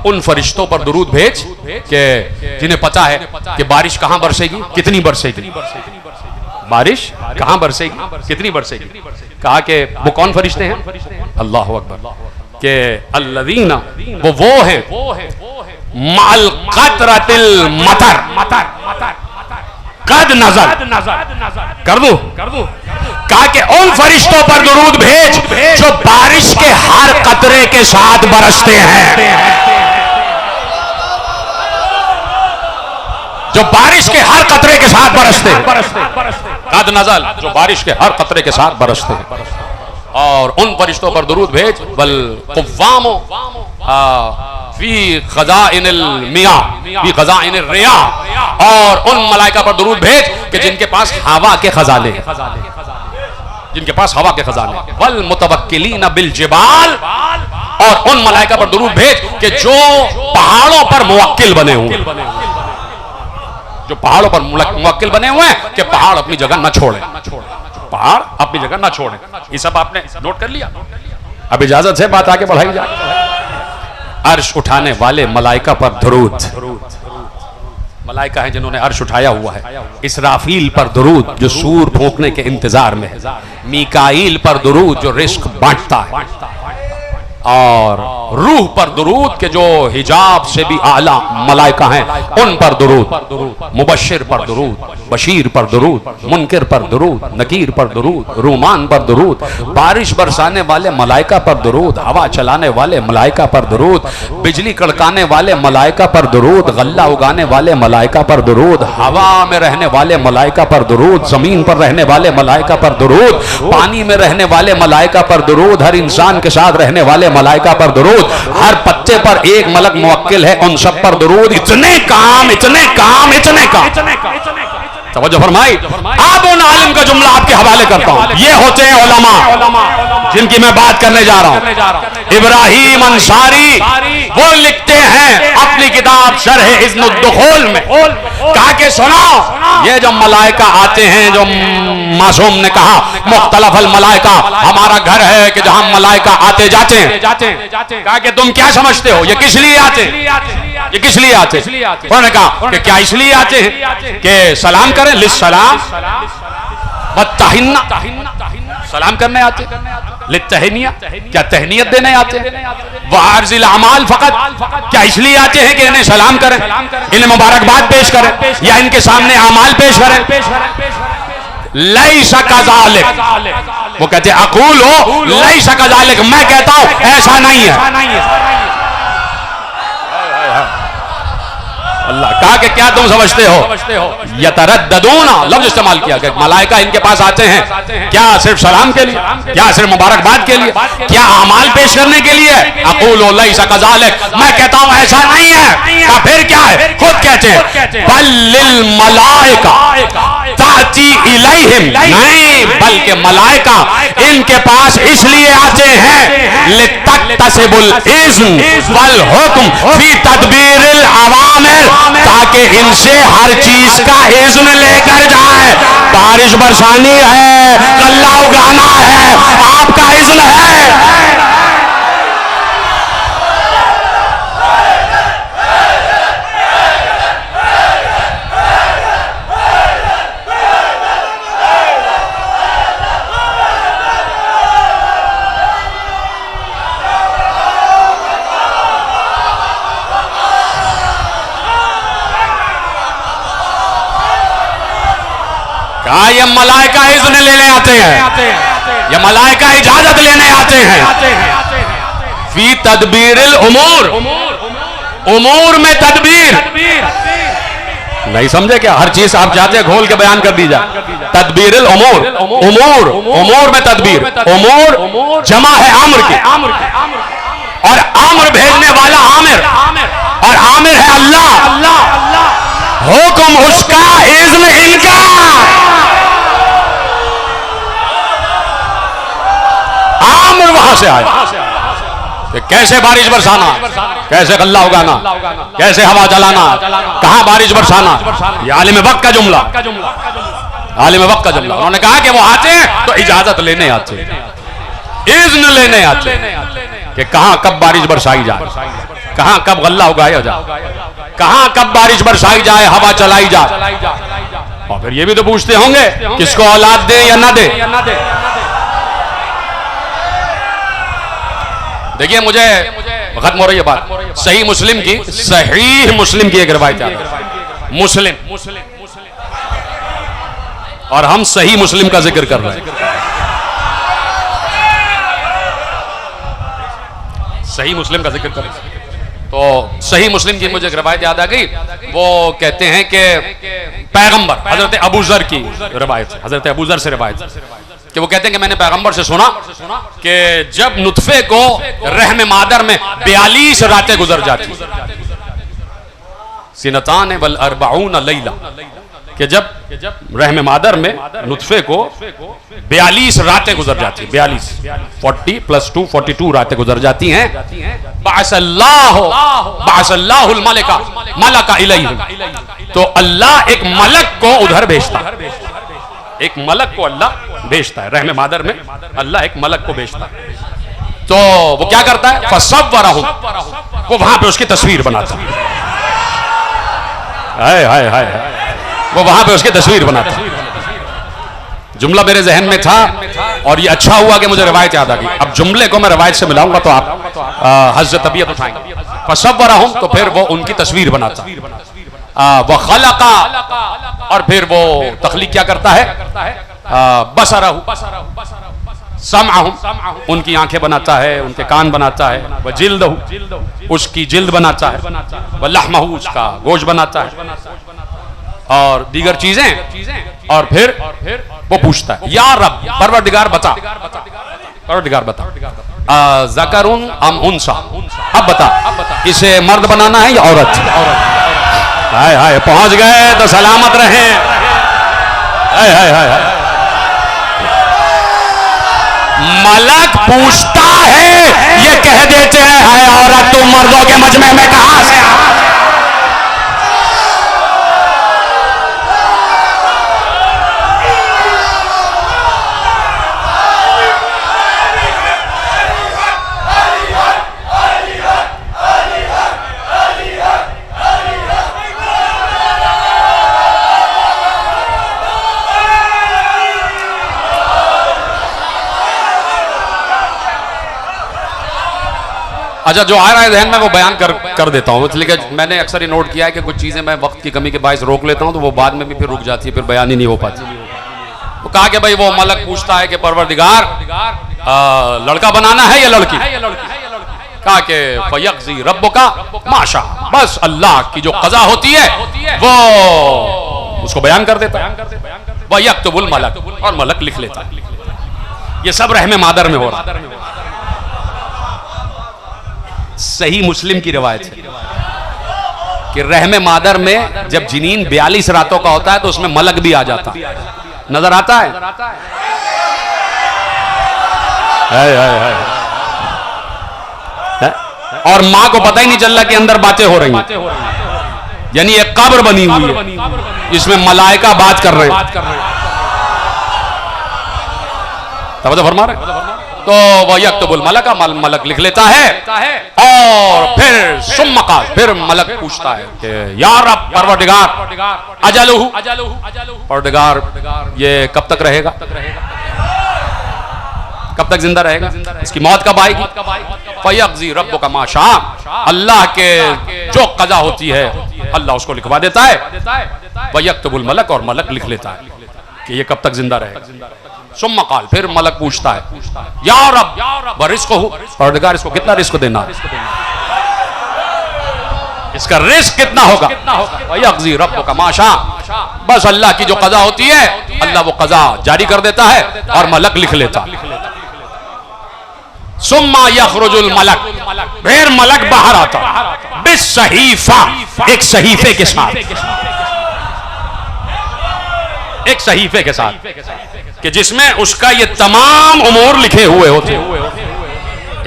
Speaker 1: उन फरिश्तों पर दुरूद भेज के जिन्हें पता है कि बारिश कहां बरसेगी, कितनी बरसेगी, बारिश कहां बरसेगी, कितनी बरसेगी। कहा कि वो कौन फरिश्ते हैं, अल्लाह अकबर, के अल्लज़ीना वो हैं माल क़तरतिल मतर, कद नज़र कर दूं। कहा कि उन फरिश्तों पर दुरूद भेज जो बारिश के हर कतरे के साथ बरसते हैं, जो बारिश के हर कतरे के साथ बरसते हैं, कद नज़ल, जो बारिश के हर कतरे के साथ बरसते हैं। और उन फरिश्तों पर दुरूद भेज बल क़ुव्वामो फी ख़ज़ाइनिल मियाह फी ख़ज़ाइनिर रियाह, और उन मलाइका पर दुरूद भेज कि जिनके पास हवा के खजाने, जिनके पास हवा के खजाने, वल मुतवक्किलीन बिल जिबाल, और उन मलाइका पर दुरूद भेज कि जो पहाड़ों पर मुवक्किल बने हुए, जो पहाड़ों पर मुवक्किल बने हुए हैं कि पहाड़ अपनी जगह न छोड़े, पहाड़ अपनी जगह न छोड़े। ये सब आपने नोट कर लिया। अब इजाजत है, बात आगे बढ़ाई जाए। अर्श उठाने वाले मलाइका पर दुरूद, मलाइका है जिन्होंने अर्श उठाया हुआ है। इसराफील पर दुरूद जो सूर फूंकने के इंतजार में है। मीकाईल पर दुरूद जो रिस्क बांटता है, और रूह पर दुरूद के जो हिजाब से भी आला मलाइका हैं उन पर दुरूद। मुबशिर पर दुरूद, बशीर पर दुरूद, मुनकिर पर दुरूद, नकीर पर दुरूद, रूमान पर दुरूद, बारिश बरसाने वाले मलाइका पर दुरूद, हवा चलाने वाले मलाइका पर दुरूद, बिजली कड़काने वाले मलाइका पर दुरूद, गल्ला उगाने वाले मलाइका पर दुरूद, हवा में रहने वाले मलाइका पर दुरूद, जमीन पर रहने वाले मलाइका पर दुरूद, पानी में रहने वाले मलाइका पर दुरूद, हर इंसान के साथ रहने वाले मलाइका पर दुरूद, हर पत्ते पर एक मलक मुवक्किल है उन सब पर दुरूद। इतने काम, इतने काम, इतने काम। तवज्जो फरमाई। अब उन आलिम का जुमला आपके हवाले करता हूं। ये होते हैं उलमा जिनकी मैं बात करने जा रहा हूं। इब्राहिम अंसारी वो लिखते हैं अपनी किताब शरह इज़्नुद दुखूल में, कहा कि सुनो, ये जो मलाइका आते हैं, जो मासूम ने कहा मुख्तलिफ अल मलाइका, हमारा घर है कि जहां मलाइका आते जाते हैं। कहा कि तुम क्या समझते हो, ये किस लिए आते हैं, ये किस लिए आते हैं? उन्होंने कहा कि क्या इसलिए आते हैं कि सलाम करें, लिस्सलाम वत्तहिन्ना, सलाम करने आते, लित्तहनिया क्या तहनियत देने आते, वार्जिल अमाल फकत क्या इसलिए आते हैं कि इन्हें सलाम करें, इन्हें मुबारकबाद पेश करें या इनके सामने अमाल पेश करें। लैसा कज़ालिक, वो कहते अक़ूल हो लैसा कज़ालिक, मैं कहता हूं ऐसा नहीं है। अल्लाह कहा कि क्या तुम समझते हो, यतरद्ददूना लफ्ज़ इस्तेमाल किया कि मलाइका इनके पास आते हैं क्या सिर्फ सलाम के लिए, क्या सिर्फ मुबारकबाद के लिए, क्या अमाल पेश करने के लिए? अक़ूलु लैसा कज़ालिक, मैं कहता हूं ऐसा नहीं है। क्या फिर क्या है? खुद कहते हैं बल लिल मलाइका ताती इलैहिम, नहीं बल्कि मलाइका इनके पास इसलिए आते हैं लितक्तसिबुल इज़्न वल हुक्म फी तदबीरिल अवामिर, ताकि इनसे हर चीज का इज़्न लेकर जाए। बारिश बरसानी है, गल्ला उगाना है, आपका इज़्न है। ये मलाइका इज़्न लेने आते हैं, ये मलाइका इजाजत लेने आते हैं। फी तदबीरिल उमूर, उमूर में तदबीर, नहीं समझे क्या? हर चीज आप चाहते हैं खोल के बयान कर दी जाए। तदबीरिल उमूर, उमूर, उमूर में तदबीर, उमूर जमा है आमिर की, और आमिर भेजने वाला आमिर, और आमिर है अल्लाह, हुक्म उसका, इज़्न इनका। आमिर वहां से आया कि कैसे बारिश बरसाना, कैसे गल्ला उगाना, कैसे हवा चलाना, कहां बारिश बरसाना। ये आलिम वक्त का जुमला, आलिम वक्त का जुमला। उन्होंने कहा कि वो आते हैं तो इजाजत लेने आते, इज़्न लेने आते कि कहां कब बारिश बरसाई जाए, कहां कब गल्ला उगाया जाए, कहां कब बारिश बरसाई जाए, हवा चलाई जाए। और फिर ये भी तो पूछते होंगे किसको औलाद दे या ना दे। देखिए मुझे खत्म हो रही है बात। सही मुस्लिम की, सही मुस्लिम की एक रिवायत है, मुस्लिम, और हम सही मुस्लिम का जिक्र कर रहे हैं। सही मुस्लिम का जिक्र कर रहे हैं तो सही मुस्लिम की मुझे एक रिवायत याद आ गई। वो कहते हैं कि पैगंबर हजरत अबू ज़र की रिवायत, हजरत अबू ज़र से रिवायत कि वो कहते हैं कि मैंने पैगंबर से सुना कि जब नुतफे को रहम मादर में 42 रातें गुजर जाती, सिनतान वल अर्बाऊन लैला, कि जब रहम मादर में नुतफे को 42 रातें गुजर जाती, 42 40 + 2 42 रातें गुजर जाती हैं। बाअसल्लाहुल मलका इलैहिम, तो अल्लाह एक मलक को उधर भेजता है, एक मलक को अल्लाह भेजता है रहमे मादर में, अल्लाह एक मलक को भेजता है। तो वो क्या करता है, फसव्वरहु, वो वहां पे उसकी तस्वीर बनाता है। हाय हाय हाय, वो वहां पे उसकी तस्वीर बनाता है। जुमला मेरे जहन में था और ये अच्छा हुआ कि मुझे रिवायत याद आ गई। अब जुमले को मैं रिवायत से मिलाऊंगा तो आप हज़्ज़ तबीयत उठाएंगे। फसव्वरहु, तो फिर वो उनकी तस्वीर बनाता है। व खलका, और फिर वो तख्लीक क्या करता है, बसरहु, समअहु, उनकी आंखें बनाता है, उनके कान बनाता है। व जिल्दहु, उसकी जिल्द बनाता है। व लहमहु, उसका गोश्त बनाता है और दीगर चीजें। और फिर वो पूछता है, या रब, परवरदिगार बता, परवरदिगार बता, ज़करुन अम उनसा, अब बता, इसे मर्द बनाना है या औरत? हाय हाय, पहुंच गए तो सलामत रहे। हाय हाय हाय, मलक पूछता है, ये कह देते हैं, हाय औरत तुम मर्दों के मजमे में कहां से आ? अच्छा, जो आ रहा है ध्यान में वो बयान कर देता हूँ, इसलिए मैंने अक्सर ये नोट किया है कि कुछ चीज़ें मैं वक्त की कमी के बायस रोक लेता हूँ तो वो बाद में भी फिर रुक जाती है, फिर बयान ही नहीं हो पाती। वो कहा कि भाई वो मलक पूछता है कि परवरदिगार लड़का बनाना है या लड़की? कहा कि फयक़ज़ी रब्बुका माशा, बस अल्लाह की जो क़ज़ा होती है वो उसको बयान कर देता है। वह यक्तुबुल मलक, और मलक लिख लेता है। ये सब रहमे मादर में हो रहा है। सही मुस्लिम की रिवायत है कि रहमे मादर में जब जिनीन 42 रातों का होता है तो उसमें मलक भी आ जाता है, नजर आता है। हाय हाय हाय, और मां को पता ही नहीं चल रहा कि अंदर बातें हो रही हैं, यानी एक कब्र बनी हुई है जिसमें मलाइका बात कर रहे हैं। तवज्जो फरमा रहे? तो वह यक्तुबुल मलका, मलक लिख लेता है। और फिर सुम्मा क़ाल, फिर मलक पूछता है कि या रब, परवरदिगार अजलुहु, परवरदिगार ये कब तक रहेगा, कब तक जिंदा रहेगा, इसकी मौत कब आएगी? फयक़ज़ी रब्बुका मा शाअ, अल्लाह के जो क़ज़ा होती है अल्लाह उसको लिखवा देता है। व यक्तुबुल मलक, और मलक लिख लेता है कि ये कब तक जिंदा रहेगा। सुम्मा क़ाल, फिर मलक पूछता है, या रब व रिज़्क़ुहु, परवरदिगार इसको कितना रिस्क देना है, इसका रिस्क कितना होगा? फयक़ज़ी रब्बुका मा शाअ, बस अल्लाह की जो क़ज़ा होती है अल्लाह वो क़ज़ा जारी कर देता है और मलक लिख लेता। सुम्मा यख़रुजुल मलक, फिर मलक बाहर आता बिस्सहीफ़ा, एक सहीफे के साथ, एक सहीफे के साथ कि जिसमें उसका ये तमाम उमूर लिखे हुए होते हैं।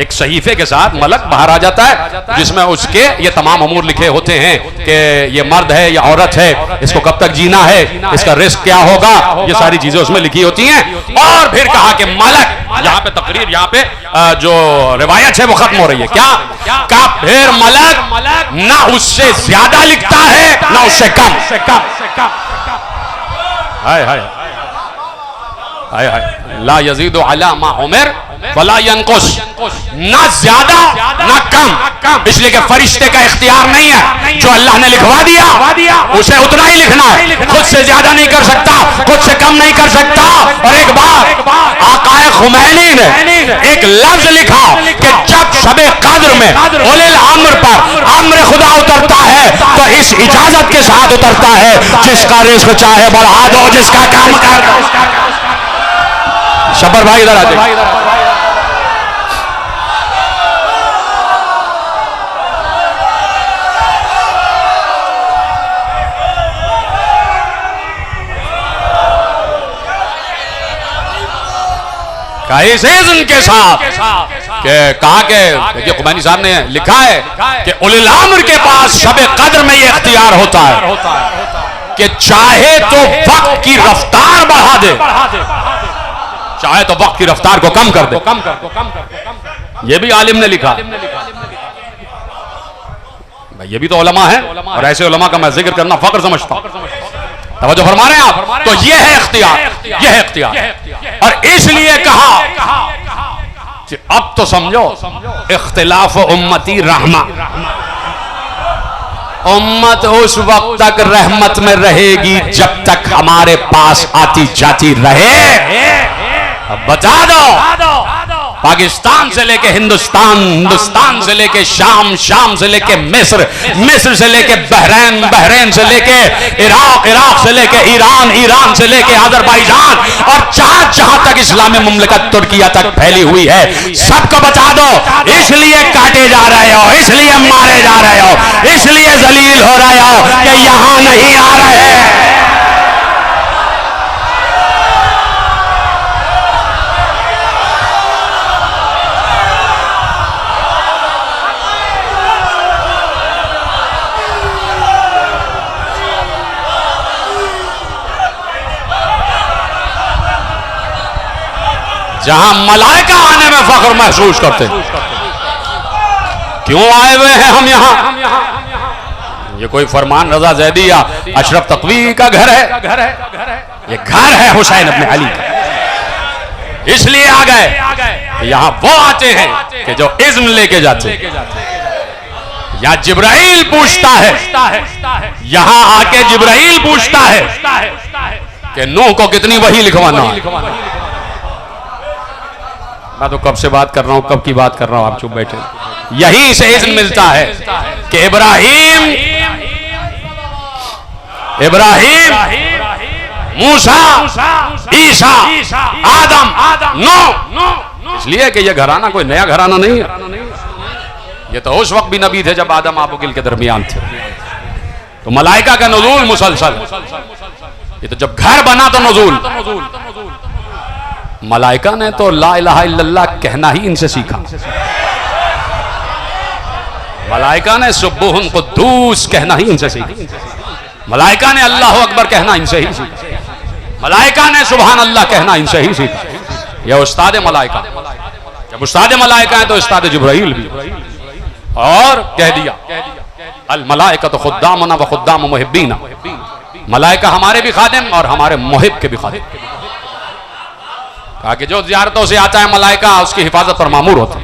Speaker 1: एक सहीफे के साथ मलक बाहर आ जाता है जिसमें उसके ये तमाम उमूर लिखे होते हैं कि ये मर्द है या औरत है, इसको कब तक जीना है, इसका रिस्क क्या होगा, ये सारी चीजें उसमें लिखी होती हैं। और फिर कहा कि मलक, यहाँ पे तकरीर, यहाँ पे जो रिवायत है वो खत्म हो रही है। क्या कहा? फिर मलक ना उससे ज्यादा लिखता है ना उससे कम। हाय हाय हाय हाय, ला यज़ीदु अला मा उमिर वला यनकुस, ना ज्यादा ना कम, इसलिए कि फरिश्ते का इख्तियार नहीं है। जो अल्लाह ने लिखवा दिया उसे उतना ही लिखना है, खुद से ज्यादा नहीं कर सकता, खुद से कम नहीं कर सकता। और एक बात, आकाए खुमैनी ने एक लफ्ज लिखा कि जब शबे कद्र में उलिल अम्र पर अम्र खुदा उतरता है तो इस इजाजत के साथ उतरता है, जिसका रिस्क चाहे बढ़ा दो, जिसका काम कर दो। शब्बर भाई इधर आते। इस इज़्न के साथ कहा कि देखिए खुमैनी साहब ने लिखा है कि उलिल अम्र के पास शब कद्र में ये इख्तियार होता है। कि चाहे तो वक्त की रफ्तार बढ़ा दे, चाहे तो वक्त की रफ्तार को कम कर दे। ये भी आलिम ने लिखा। ये भी तो उलमा है, और ऐसे उलमा का मैं जिक्र करना फख्र समझता हूं। तवज्जो फरमा रहे हैं आप? तो ये है इख्तियार, ये है इख्तियार। और इसलिए कहा कि अब तो समझो इख्तिलाफ उम्मती रहमा, उम्मत उस वक्त तक रहमत में रहेगी जब तक हमारे पास आती जाती रहे। अब बता दो, पाकिस्तान से लेके हिंदुस्तान, हिंदुस्तान से लेके शाम, शाम से लेके मिस्र, मिस्र से लेके बहरैन, बहरैन से लेके इराक, इराक से लेके ईरान, ईरान से लेके अजरबैजान, और जहां जहां तक इस्लामी मुमलिकत तुर्किया तक फैली हुई है, सबको बता दो इसलिए काटे जा रहे हो, इसलिए मारे जा रहे हो, इसलिए जलील हो रहे हो कि यहां नहीं आ रहे। जहां मलाइका आने में फख्र महसूस करते, क्यों आए हुए हैं हम यहां? ये कोई फरमान रजा जैदी या अशरफ तकवी का घर है? ये घर है हुसैन इब्न अली का। इसलिए आ गए कि यहां वो आते हैं कि जो इज़्न लेके जाते हैं। या जिब्राइल पूछता है, यहां आके जिब्राइल पूछता है कि नूह को कितनी वही लिखवाना। मैं तो कब से बात कर रहा हूं, कब की बात कर रहा हूं, आप चुप बैठे। यहीं से इज़्न मिलता है कि इब्राहिम, मूसा, ईसा, आदम, नूह। इसलिए कि यह घराना कोई नया घराना नहीं है। ये तो उस वक्त भी नबी थे जब आदम आबुगिल के दरमियान थे। तो मलाइका का नुज़ूल मुसलसल। ये तो जब घर बना तो नुज़ूल। मलाइका ने तो ला इलाहा इल्लल्लाह कहना ही इनसे सीखा। मलाइका ने सुब्बुहुन कुद्दूस कहना ही इनसे सीखा। मलाइका ने अल्लाहु अकबर कहना इनसे ही सीखा। मलाइका ने सुभान अल्लाह कहना इनसे ही सीखा। यह उस्ताद मलाइका। जब उस्ताद मलाइका है तो उस्ताद जिब्राइल भी। और कह दिया अल मलाइका तो खुद्दामुना व खुद्दाम मुहिब्बीना। मलाइका हमारे भी खादिम और हमारे मुहिब के भी खादिम। कहा कि जो ज़ियारतों से आता है मलाइका उसकी हिफाजत पर मामूर होता है।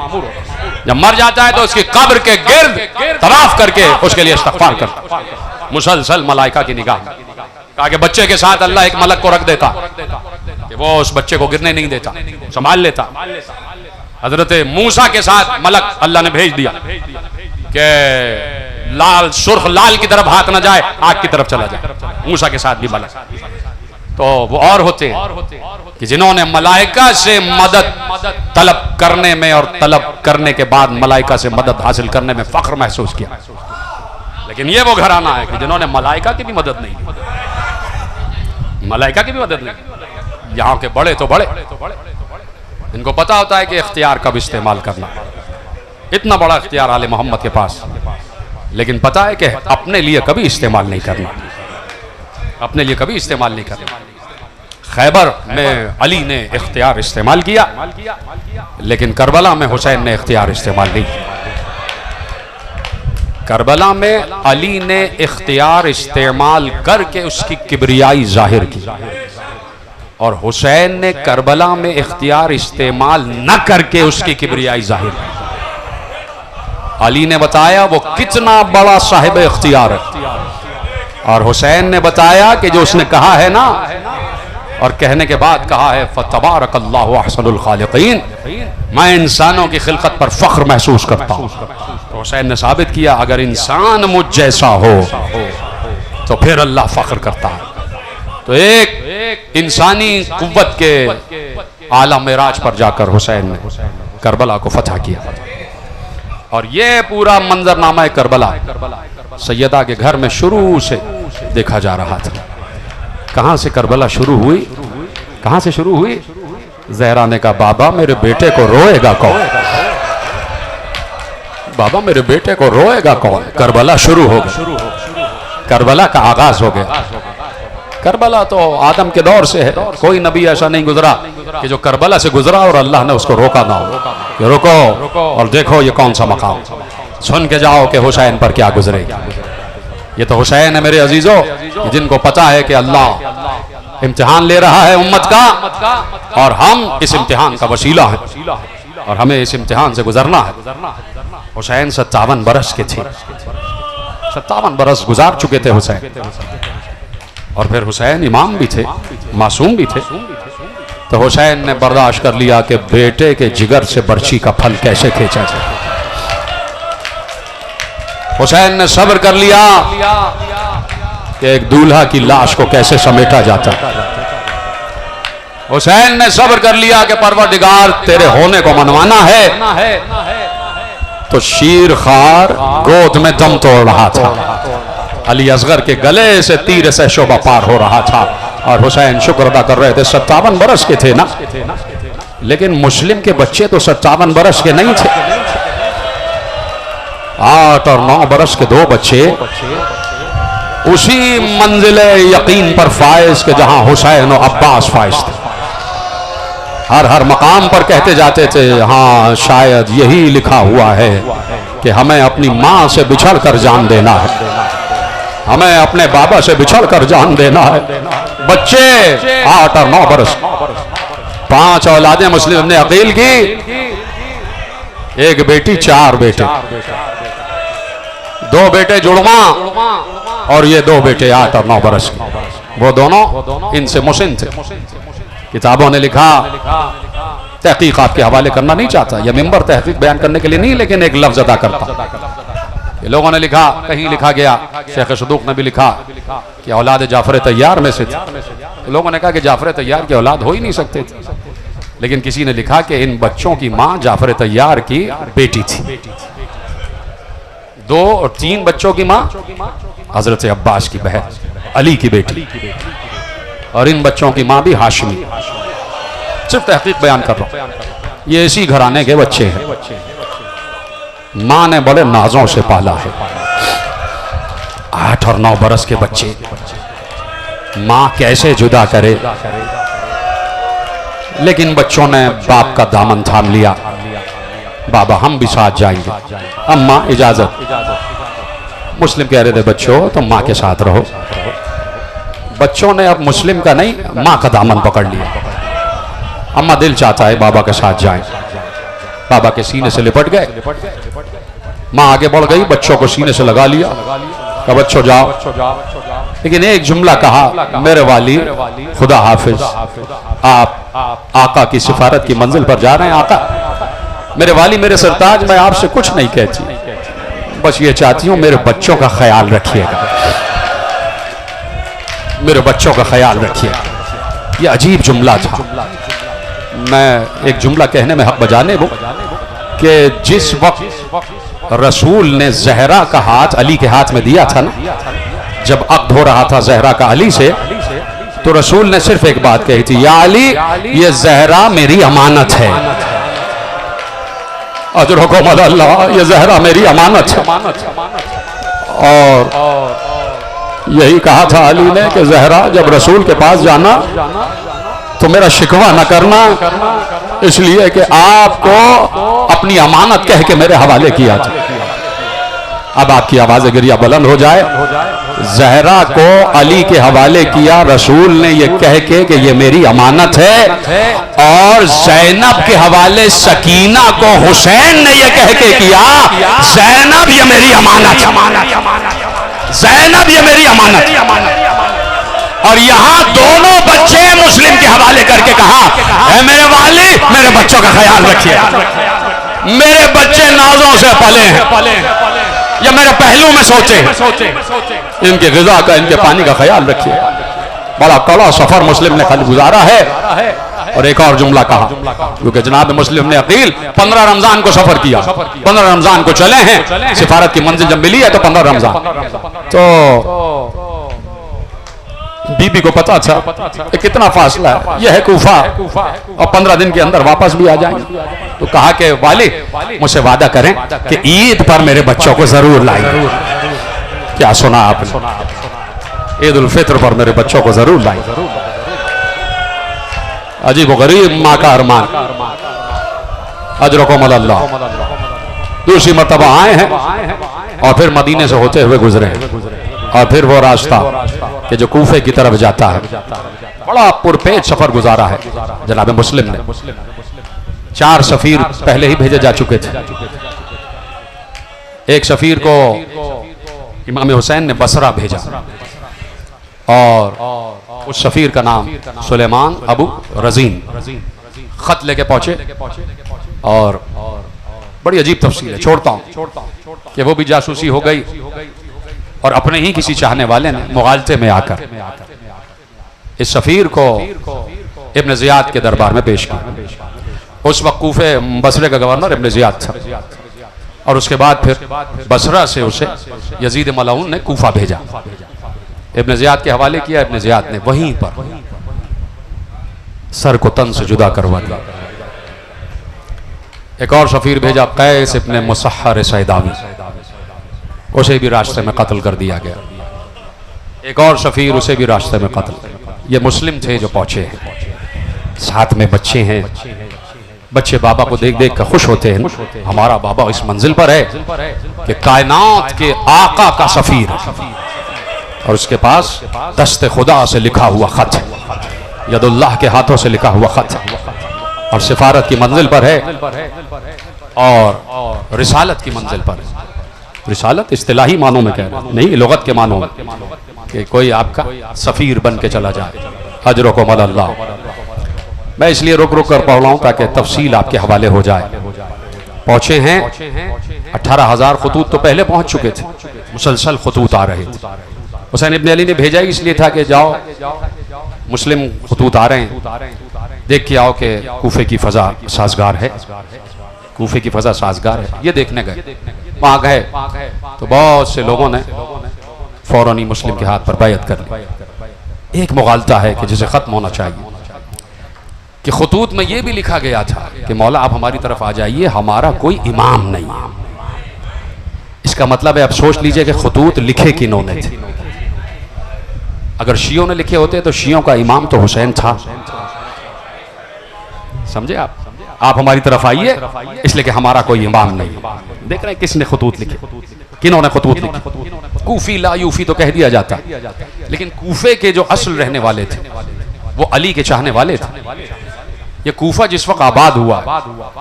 Speaker 1: जब मर जाता है तो उसकी कब्र के गिर्द तवाफ करके उसके लिए इस्तग़फ़ार करता। मुसलसल मलाइका की निगाह। कहा कि बच्चे के साथ अल्लाह एक मलक को रख देता कि वो उस बच्चे को गिरने नहीं देता, संभाल लेता। हजरत मूसा के साथ मलक अल्लाह ने भेज दिया कि लाल सुर्ख लाल की तरफ हाथ न जाए, आग की तरफ चला जाए। मूसा के साथ भी मलक। तो वो और होते हैं कि जिन्होंने मलाइका से मदद तलब करने में और तलब करने के बाद मलाइका से मदद हासिल करने में फख्र महसूस किया। लेकिन ये वो घराना है कि जिन्होंने मलाइका की भी मदद नहीं की। मलाइका की भी मदद नहीं। यहाँ के बड़े तो बड़े, इनको पता होता है कि इख्तियार कब इस्तेमाल करना। इतना बड़ा इख्तियार आले मोहम्मद के पास, लेकिन पता है कि अपने लिए कभी इस्तेमाल नहीं करना। अपने लिए कभी इस्तेमाल नहीं करना। खैबर में अली ने इख्तियार इस्तेमाल किया, लेकिन करबला में हुसैन ने इख्तियार इस्तेमाल नहीं किया। करबला में अली ने इख्तियार इस्तेमाल करके उसकी किबरियाई जाहिर की, और हुसैन ने करबला में इख्तियार इस्तेमाल न करके उसकी किबरियाई जाहिर की। अली ने बताया वो कितना बड़ा साहिब इख्तियार है, और हुसैन ने बताया कि जो उसने कहा है ना, और कहने के बाद कहा है फतबारकल्लाहु अहसनुल खालिकीन, मैं इंसानों की खिलकत पर फख्र महसूस करता हूँ। तो हुसैन ने साबित किया अगर इंसान मुझ जैसा हो तो फिर अल्लाह फख्र करता है। तो एक इंसानी कुव्वत के आला मेराज पर जाकर हुसैन ने करबला को फतह किया। और ये पूरा मंजरनामा करबला सैयदा के घर में शुरू से देखा जा रहा था। कहां से करबला शुरू हुई, कहां से शुरू हुई? ज़हरा ने कहा बाबा मेरे बेटे को रोएगा कौन? बाबा मेरे बेटे को रोएगा कौन? करबला शुरू हो गया, करबला का आगाज हो गया। करबला तो आदम के दौर से है, कोई नबी ऐसा नहीं गुजरा कि जो करबला से गुजरा और अल्लाह ने उसको रोका ना हो कि रुको और देखो ये कौन सा मकाम, सुन के जाओ कि हुसैन पर क्या गुजरेगी। ये तो हुसैन है मेरे अजीजों, जिनको पता है कि अल्लाह इम्तिहान ले रहा है उम्मत का और हम इस इम्तिहान का वसीला है और हमें इस इम्तिहान से गुजरना है। हुसैन 57 बरस के थे, 57 बरस गुजार चुके थे हुसैन, और फिर हुसैन इमाम भी थे, मासूम भी थे। तो हुसैन ने बर्दाश्त कर लिया कि बेटे के जिगर से बर्छी का फल कैसे खींचा जाए। हुसैन ने सब्र कर लिया कि एक दूल्हा की लाश को कैसे समेटा जाता। हुसैन ने सब्र कर लिया कि परवरदिगार तेरे होने को मनवाना है। तो शीर खार गोद में दम तोड़ रहा था, अली असगर के गले से तीर से शोभा पार हो रहा था और हुसैन शुक्र अदा कर रहे थे। 57 बरस के थे ना, लेकिन मुस्लिम के बच्चे तो 57 बरस के नहीं थे। 8 और 9 बरस के 2 बच्चे उसी मंजिले यकीन पर फायज के जहां हुसैन और अब्बास फायज थे। हर मकाम पर कहते जाते थे, हाँ शायद यही लिखा हुआ है कि हमें अपनी माँ से बिछड़ कर जान देना है, हमें अपने बाबा से बिछड़ कर जान देना है। बच्चे 8 और 9 बरस, 5 औलादें मुस्लिम ने अकील की, एक बेटी 4 बेटे, 2 बेटे जुड़वा और ये 2 बेटे 8 और 9 बरस के। वो दोनों इनसे मुसिन थे। किताबों ने लिखा, तहकीक आपके हवाले करना नहीं चाहता, यह मिंबर तहकीक बयान करने के लिए नहीं, लेकिन एक लफ्ज अदा करता। लोगों ने लिखा, कहीं लिखा गया, शेख सदूक ने भी लिखा कि औलाद जाफर तैयार में से थी। लोगों ने कहा कि जाफर तैयार की औलाद हो ही नहीं सकते थे, लेकिन किसी ने लिखा कि इन बच्चों की माँ जाफर तैयार की बेटी थी। 2 और 3 बच्चों की माँ हजरत अब्बास की बहन अली की बेटी, और इन बच्चों की माँ भी हाशमी। सिर्फ तहकीक बयान कर रहा हूं, ये इसी घराने के बच्चे हैं। माँ ने बड़े नाजों से पाला है। 8 और 9 बरस के बच्चे, माँ कैसे जुदा करे, लेकिन बच्चों ने बाप का दामन थाम लिया। बाबा हम भी साथ जाएंगे, अम्मा इजाजत। मुस्लिम कह रहे थे बच्चों तुम माँ के साथ रहो। बच्चों ने अब मुस्लिम का नहीं, माँ का दामन पकड़ लिया। अम्मा दिल चाहता है बाबा के साथ जाएं। बाबा के सीने से लिपट गए, माँ आगे बढ़ गई, बच्चों को सीने से लगा लिया, कहा बच्चों जाओ। लेकिन एक जुमला कहा, मेरे वाली खुदा हाफिज, आप आका की सिफारत की मंजिल पर जा रहे हैं। आका मेरे वाली, मेरे सरताज, मैं आपसे कुछ नहीं कहती, बस ये चाहती हूँ मेरे बच्चों का ख्याल रखिएगा, मेरे बच्चों का ख्याल रखिएगा। ये अजीब जुमला था। मैं एक जुमला कहने में हक बजाने वो कि जिस वक्त रसूल ने जहरा का हाथ अली के हाथ में दिया था ना, जब अक्द हो रहा था जहरा का अली से, तो रसूल ने सिर्फ एक बात कही थी, या अली ये जहरा मेरी अमानत है। अजरको मदल्लाह, ये जहरा मेरी अमानत है। और यही कहा था अली ने कि जहरा जब रसूल के पास जाना तो मेरा शिकवा न करना, इसलिए कि आपको अपनी अमानत कह के मेरे हवाले किया था। अब आपकी आवाज़ गिरिया बुलंद हो जाए। जहरा को अली के हवाले किया रसूल ने ये कह के कि ये मेरी अमानत है, और जैनब के हवाले सकीना को हुसैन ने ये कह के किया, जैनब ये मेरी अमानत, जैनब ये मेरी अमानत। और यहाँ दोनों बच्चे मुस्लिम के हवाले करके कहा, है मेरे वाली मेरे बच्चों का ख्याल रखिए, मेरे बच्चे नाजों से पले हैं, या मेरे पहलू में सोचे, इनके ग़िज़ा का, इनके पानी का ख्याल रखिए। बड़ा कड़ा सफर मुस्लिम ने खाली गुजारा है। और एक और जुमला कहा, क्योंकि जनाब मुस्लिम ने अकील 15 रमजान को सफर किया, 15 रमजान को चले हैं, सिफारत की मंजिल जब मिली है तो 15 रमजान। तो बीबी को पता था कि कितना फासला है, यह है कूफा, और 15 दिन के अंदर वापस भी आ जाएंगे। तो कहा कि वाली मुझसे वादा करें कि ईद पर मेरे बच्चों को जरूर लाएंगे। क्या सुना आपने? ईद उल फित्र पर मेरे बच्चों को जरूर लाई। अजीब गरीब माँ का अरमान, अजरकुम अल्लाह। दूसरी मर्तबा आए हैं और फिर मदीने से होते हुए गुजरे और फिर वो रास्ता कि जो कूफे की तरफ जाता है, बड़ा पुरपेच सफर गुजारा है जनाब मुस्लिम ने। 4 सफीर पहले ही भेजे जा चुके थे। एक सफीर को इमाम हुसैन ने बसरा भेजा और उस सफीर का नाम सुलेमान अबू रजीन। खत लेके पहुंचे और बड़ी अजीब तफसील है, छोड़ता हूं कि वो भी जासूसी हो गई और अपने ही किसी चाहने वाले ने मुगालते में आकर इस सफीर को इब्न जियाद के दरबार में पेश किया। उस वक्त कूफे बसरे का गवर्नर इब्न जियाद था और उसके बाद फिर बसरा से उसे यजीद मलऊन ने कूफा भेजा। इब्न जियाद के हवाले किया। इब्न जियाद ने वहीं पर सर को तन से जुदा करवा दिया। एक और सफीर भेजा कैस इब्न मुसहर सैदावी, उसे भी रास्ते में कत्ल कर दिया गया। एक और सफीर, उसे भी रास्ते में कत्ल। ये मुस्लिम थे जो पहुंचे हैं, साथ में बच्चे हैं। बच्चे बाबा को देख देख कर खुश होते हैं, हमारा बाबा इस मंजिल पर है कि कायनात के आका का सफीर और उसके पास दस्ते खुदा से लिखा हुआ खत है, यदुल्लाह के हाथों से लिखा हुआ खत है और सिफारत की मंजिल पर है और रिसालत की मंजिल पर है। रिसालत इस्तिलाही मानों में कह रहे हैं, नहीं लुगत के मानों में कि कोई आपका सफीर बन के चला जाए। अजरकुम अल्लाह। मैं इसलिए रुक रुक कर पढ़ रहा हूं ताकि तफसील आपके हवाले हो जाए। पहुंचे हैं 18,000 खतूत तो पहले पहुंच चुके थे, मुसलसल खतूत आ रहे थे। हुसैन इब्न अली ने भेजा इसलिए था कि जाओ मुस्लिम खतूत आ रहे हैं, देख के आओ कि कूफे की फजा साजगार है, कूफे की फजा साजगार है। ये देखने गए, वहां गए तो बहुत से लोगों ने फौरन ही मुस्लिम के हाथ पर बैयत कर ली। एक मुगालता है कि जिसे खत्म होना चाहिए कि खतूत में यह भी लिखा गया था कि मौला आप हमारी तरफ आ जाइए, हमारा कोई इमाम नहीं है। इसका मतलब है, अब सोच लीजिए कि खतूत लिखे किन्होंने थे। अगर शियों ने लिखे होते तो शियों का इमाम तो हुसैन था। समझे आप हमारी तरफ आइए इसलिए कि हमारा कोई इमाम नहीं। देख रहे हैं किसने खतूत लिखे, किन्होंने खतूत लिखे। कूफी ला यूफी तो कह दिया जाता, लेकिन कूफे के जो असल रहने वाले थे वो अली के चाहने वाले थे। ये कूफा जिस वक्त आबाद हुआ,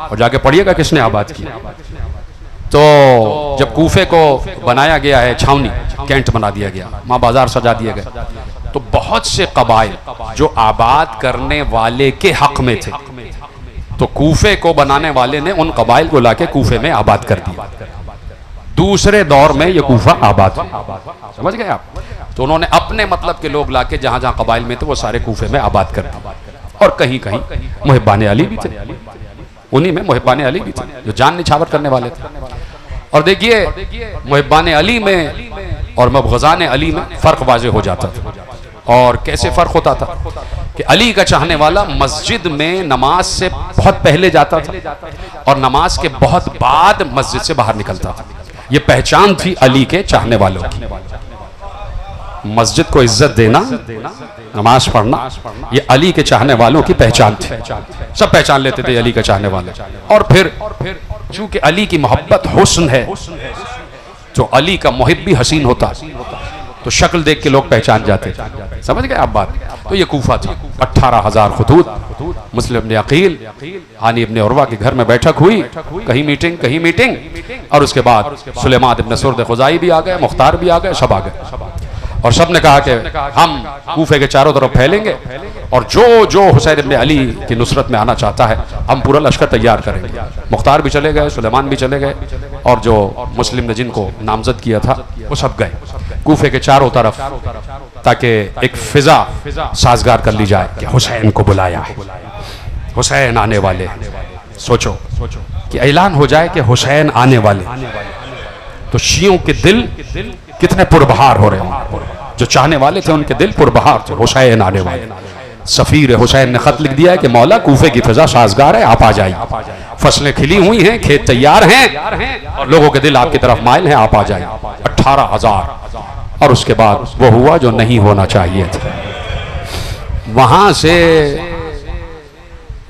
Speaker 1: और जाके पढ़िएगा किसने आबाद किया, तो जब कूफे को बनाया गया है छावनी, कैंट बना दिया गया, वहां बाजार सजा दिए गए, तो बहुत से कबाइल जो आबाद करने वाले के हक में थे, तो कूफे को बनाने वाले ने उन कबाइल को लाके कूफे में आबाद कर दिया। दूसरे दौर में ये कूफा आबाद हुआ, समझ गए आप। तो उन्होंने अपने मतलब के लोग लाके जहां जहां कबाइल में थे वो सारे कूफे में आबाद कर दिया। और कहीं कहीं मुहिब्बान अली भी थे, उन्हीं में मुहिब्बान अली भी थे जो जान निछावर करने वाले थे। और देखिए मुहिब्बान अली में और मुबग़ज़ान अली में फ़र्क वाज़ेह हो जाता था। और कैसे फ़र्क होता था कि अली का चाहने वाला मस्जिद में नमाज से बहुत पहले जाता था और नमाज के बहुत बाद मस्जिद से बाहर निकलता था। ये पहचान थी अली के चाहने वालों की। मस्जिद को इज्जत देना, नमाज पढ़ना, ये अली के चाहने वालों की पहचान थी। सब पहचान लेते थे अली का चाहने वाले। और फिर चूंकि अली की मोहब्बत हुस्न है, जो अली का मुहिब भी हसीन होता तो शक्ल देख के लोग पहचान जाते। समझ गए आप बात। तो ये कूफा था। 18,000 खतूत। मुस्लिम इब्न अकील हानी इब्न उर्वा के घर में बैठक हुई, कहीं मीटिंग, और उसके बाद सुलेमान इब्न सुर्द खुजाई भी आ गए, मुख्तार भी आ गए, सब आ गए। और सब ने कहा कि हम कूफे के चारों तरफ फैलेंगे और जो हुसैन इब्न अली की नुसरत में आना चाहता है हम पूरा लश्कर तैयार करेंगे। मुख्तार भी चले गए, सुलेमान भी चले गए, और जो मुस्लिम ने जिनको नामजद किया था वो सब गए कूफे के चारों तरफ, ताकि एक फिजा साजगार कर ली जाए कि हुसैन को बुलाया है, हुसैन आने वाले हैं। सोचो कि ऐलान हो जाए कि हुसैन आने वाले, तो शियों के दिल कितने पुरबहार हो रहे हों। जो चाहने वाले थे उनके दिल पुरबहार थे, हुसैन आने वाले। सफीर हुसैन ने खत लिख दिया है कि मौला कूफे की फिजा साजगार है, आप आ जाइए। फसलें खिली हुई हैं, खेत तैयार हैं और लोगों के दिल आपकी तरफ माइल हैं, आप आ जाइए। 18,000 और उसके बाद वो हुआ जो नहीं होना चाहिए था। वहां से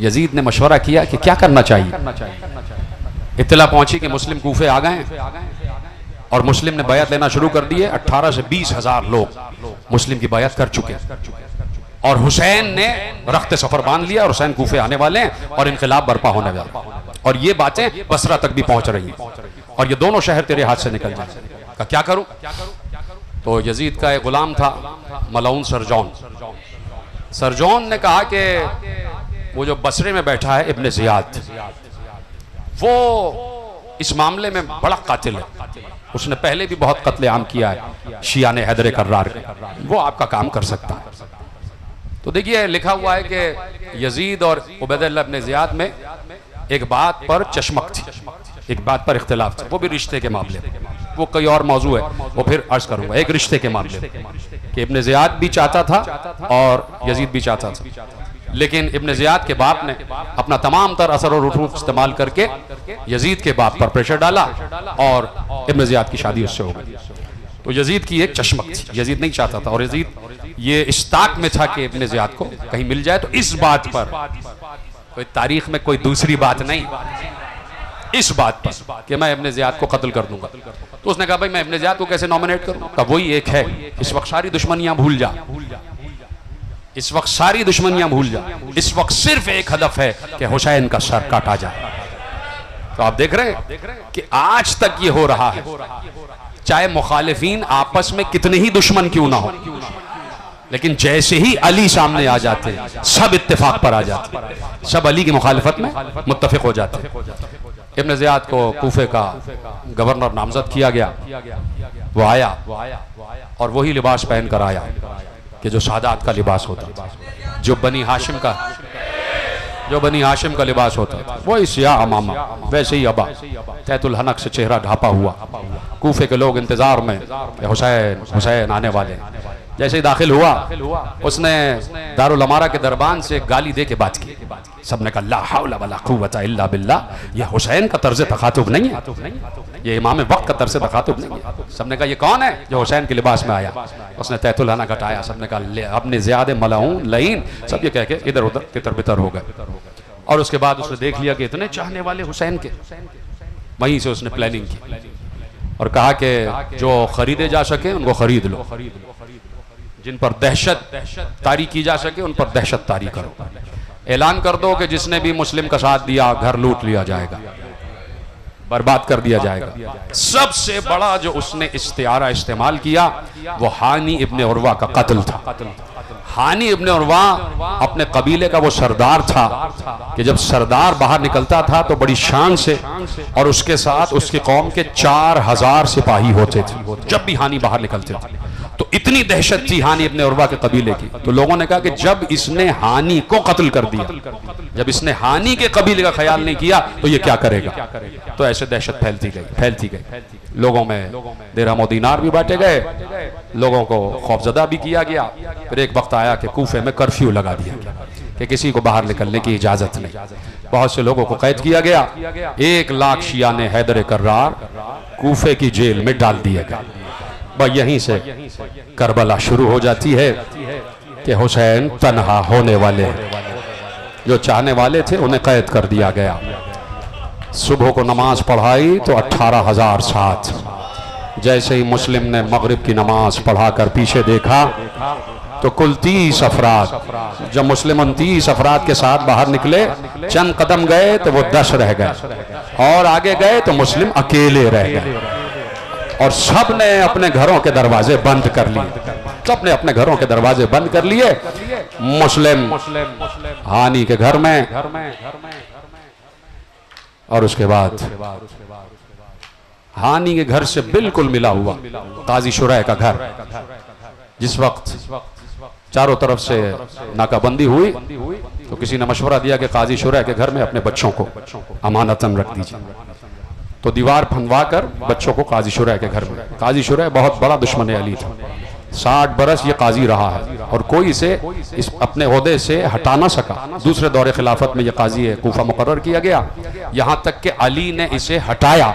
Speaker 1: यजीद ने मशवरा किया कि क्या करना चाहिए। इत्तला पहुंची कि मुस्लिम कूफे आ गए और मुस्लिम ने बैत लेना शुरू कर दिए। 18 से 20 हजार लोग मुस्लिम की बैत कर चुके और हुसैन ने रख्त सफर बांध लिया और हुसैन कूफे आने वाले हैं और इनकलाब बर्पा होने वाला। और ये बातें बसरा तक भी पहुंच रही हैं और ये दोनों शहर तेरे हाथ से निकल जाए। क्या करूं? तो यजीद का एक गुलाम था मलऊन सरजौन। सरजौन ने कहा कि वो जो बसरे में बैठा है इब्ने ज़ियाद, वो इस मामले में बड़ा कातिल है, उसने पहले भी बहुत कत्ले आम किया है शिया ने हैदर कर्रार का, वो आपका काम कर सकता है। तो देखिए लिखा हुआ है कि यजीद और उबैदुल्लाह इब्ने ज़ियाद में एक बात पर चश्मक थी, एक बात पर इख्तिलाफ था, वो भी रिश्ते के मामले में। वो कोई और मौजू है, वो फिर अर्ज करूंगा। एक रिश्ते के मामले में कि इब्ने ज़ियाद भी चाहता था और यजीद भी चाहता था, लेकिन इब्ने ज़ियाद के बाप ने अपना तमाम तर असर और रूफ इस्तेमाल करके यजीद के बाप पर प्रेशर डाला और इब्ने ज़ियाद की शादी उससे हो गई। तो यजीद की एक चश्मक थी, यजीद नहीं चाहता था और यजीद ये इस्ताक में था कि इब्ने ज़ियाद को कहीं मिल जाए। तो इस बात पर कोई तारीख में कोई दूसरी बात नहीं, इस बात पर कि मैं इब्ने ज़ियाद को कत्ल कर दूंगा। तो उसने कहा भाई मैं इब्ने ज़ियाद को कैसे नॉमिनेट करूं? कहा वही एक है, इस वक्त सारी दुश्मनियां भूल जा, इस वक्त सारी दुश्मनियां भूल जा, इस वक्त सिर्फ एक हदफ है कि हुसैन का सर काटा जाए। तो आप देख रहे हैं कि आज तक ये हो रहा है, चाहे मुखालिफीन आपस में कितने ही दुश्मन क्यों ना हो, लेकिन जैसे ही अली सामने आ जाते हैं सब इत्तेफाक पर आ जाते हैं, सब अली की मुखालिफत में मुत्तफिक हो जाते हैं। इब्ने ज़ियाद को कूफे का गवर्नर नामजद किया गया, वो आया और वही लिबास पहन कर आया कि जो सादात का लिबास होता, जो बनी हाशिम का लिबास होता, वही सिया अमामा, वैसे ही अबा तैतुल हनक से चेहरा ढापा हुआ। कूफे के लोग इंतजार में हुसैन हुसैन आने वाले। जैसे ही दाखिल हुआ उसने दारुल अमारा के दरबान से गाली दे के बात की। सबने कहा ला हौला वला कुव्वता इल्ला बिल्लाह, ये हुसैन का तर्ज तखातुब नहीं है, ये इमाम वक्त का तर्ज तखातुब नहीं है। सबने कहा ये कौन है जो हुसैन के लिबास में आया? उसने तैतुल हनक हटाया। सबने कहा अपने ज़ियाद मलऊन लईन, सब ये कह के इधर उधर तितर बितर हो गए। और उसके बाद उसने देख लिया कि इतने चाहने वाले हुसैन के, वहीं से उसने प्लानिंग की और कहा कि जो खरीदे जा सके उनको खरीद लो, जिन पर दहशत तारी की जा सके उन पर दहशत तारी करो। ऐलान कर दो कि जिसने भी मुस्लिम का साथ दिया घर लूट लिया जाएगा, बर्बाद कर दिया जाएगा। सबसे बड़ा जो उसने इस्तिआरा इस्तेमाल किया वो हानी इब्ने उर्वा का कत्ल था। हानी इब्ने उर्वा अपने कबीले का वो सरदार था कि जब सरदार बाहर निकलता था तो बड़ी शान से, और उसके साथ उसकी कौम के 4000 सिपाही होते थे जब भी हानी बाहर निकलते थे। तो इतनी दहशत थी हानी इब्ने उर्वा के कबीले की। तो लोगों ने कहा कि जब इसने हानी को कत्ल कर दिया, जब इसने हानी के कबीले का ख्याल नहीं किया तो ये क्या करेगा? तो ऐसे दहशत फैलती गई। लोगों में दिरहम और दीनार भी बांटे गए, लोगों को खौफजदा भी किया गया। फिर एक वक्त आया कि कूफे में कर्फ्यू लगा दिया गया कि किसी को बाहर निकलने की इजाजत नहीं। बहुत से लोगों को कैद किया गया। 1 लाख शिया ने हैदर कर्रार कूफे की जेल में डाल दिए गए। यहीं से करबला शुरू हो जाती है कि हुसैन तन्हा होने वाले हैं। जो चाहने वाले थे उन्हें कैद कर दिया गया। सुबह को नमाज पढ़ाई तो 18,000 साथ। जैसे ही मुस्लिम ने मगरिब की नमाज पढ़ाकर पीछे देखा तो कुल 30 अफराद। जब मुस्लिम 30 अफराद के साथ बाहर निकले, चंद कदम गए तो वो 10 रह गए, और आगे गए तो मुस्लिम अकेले रह गए। और सब ने अपने घरों के दरवाजे बंद कर लिए, सब ने अपने घरों के दरवाजे बंद कर लिए। मुस्लिम हानी के घर में, और उसके बाद हानी के घर से बिल्कुल मिला हुआ काजी शुरैह का घर। जिस वक्त चारों तरफ से नाकाबंदी हुई तो किसी ने मशवरा दिया कि काजी शुरैह के घर में अपने बच्चों को अमानतन रख दीजिए। तो दीवार फंदवा कर बच्चों को काजी शुरैह के घर में। काजी शुरैह बहुत बड़ा दुश्मन अली था, 60 बरस ये काजी रहा है और कोई इसे इस अपने ओहदे से हटा ना सका। दूसरे दौरे खिलाफत में ये काजी कूफा मुकर्रर किया गया यहां तक कि अली ने इसे हटाया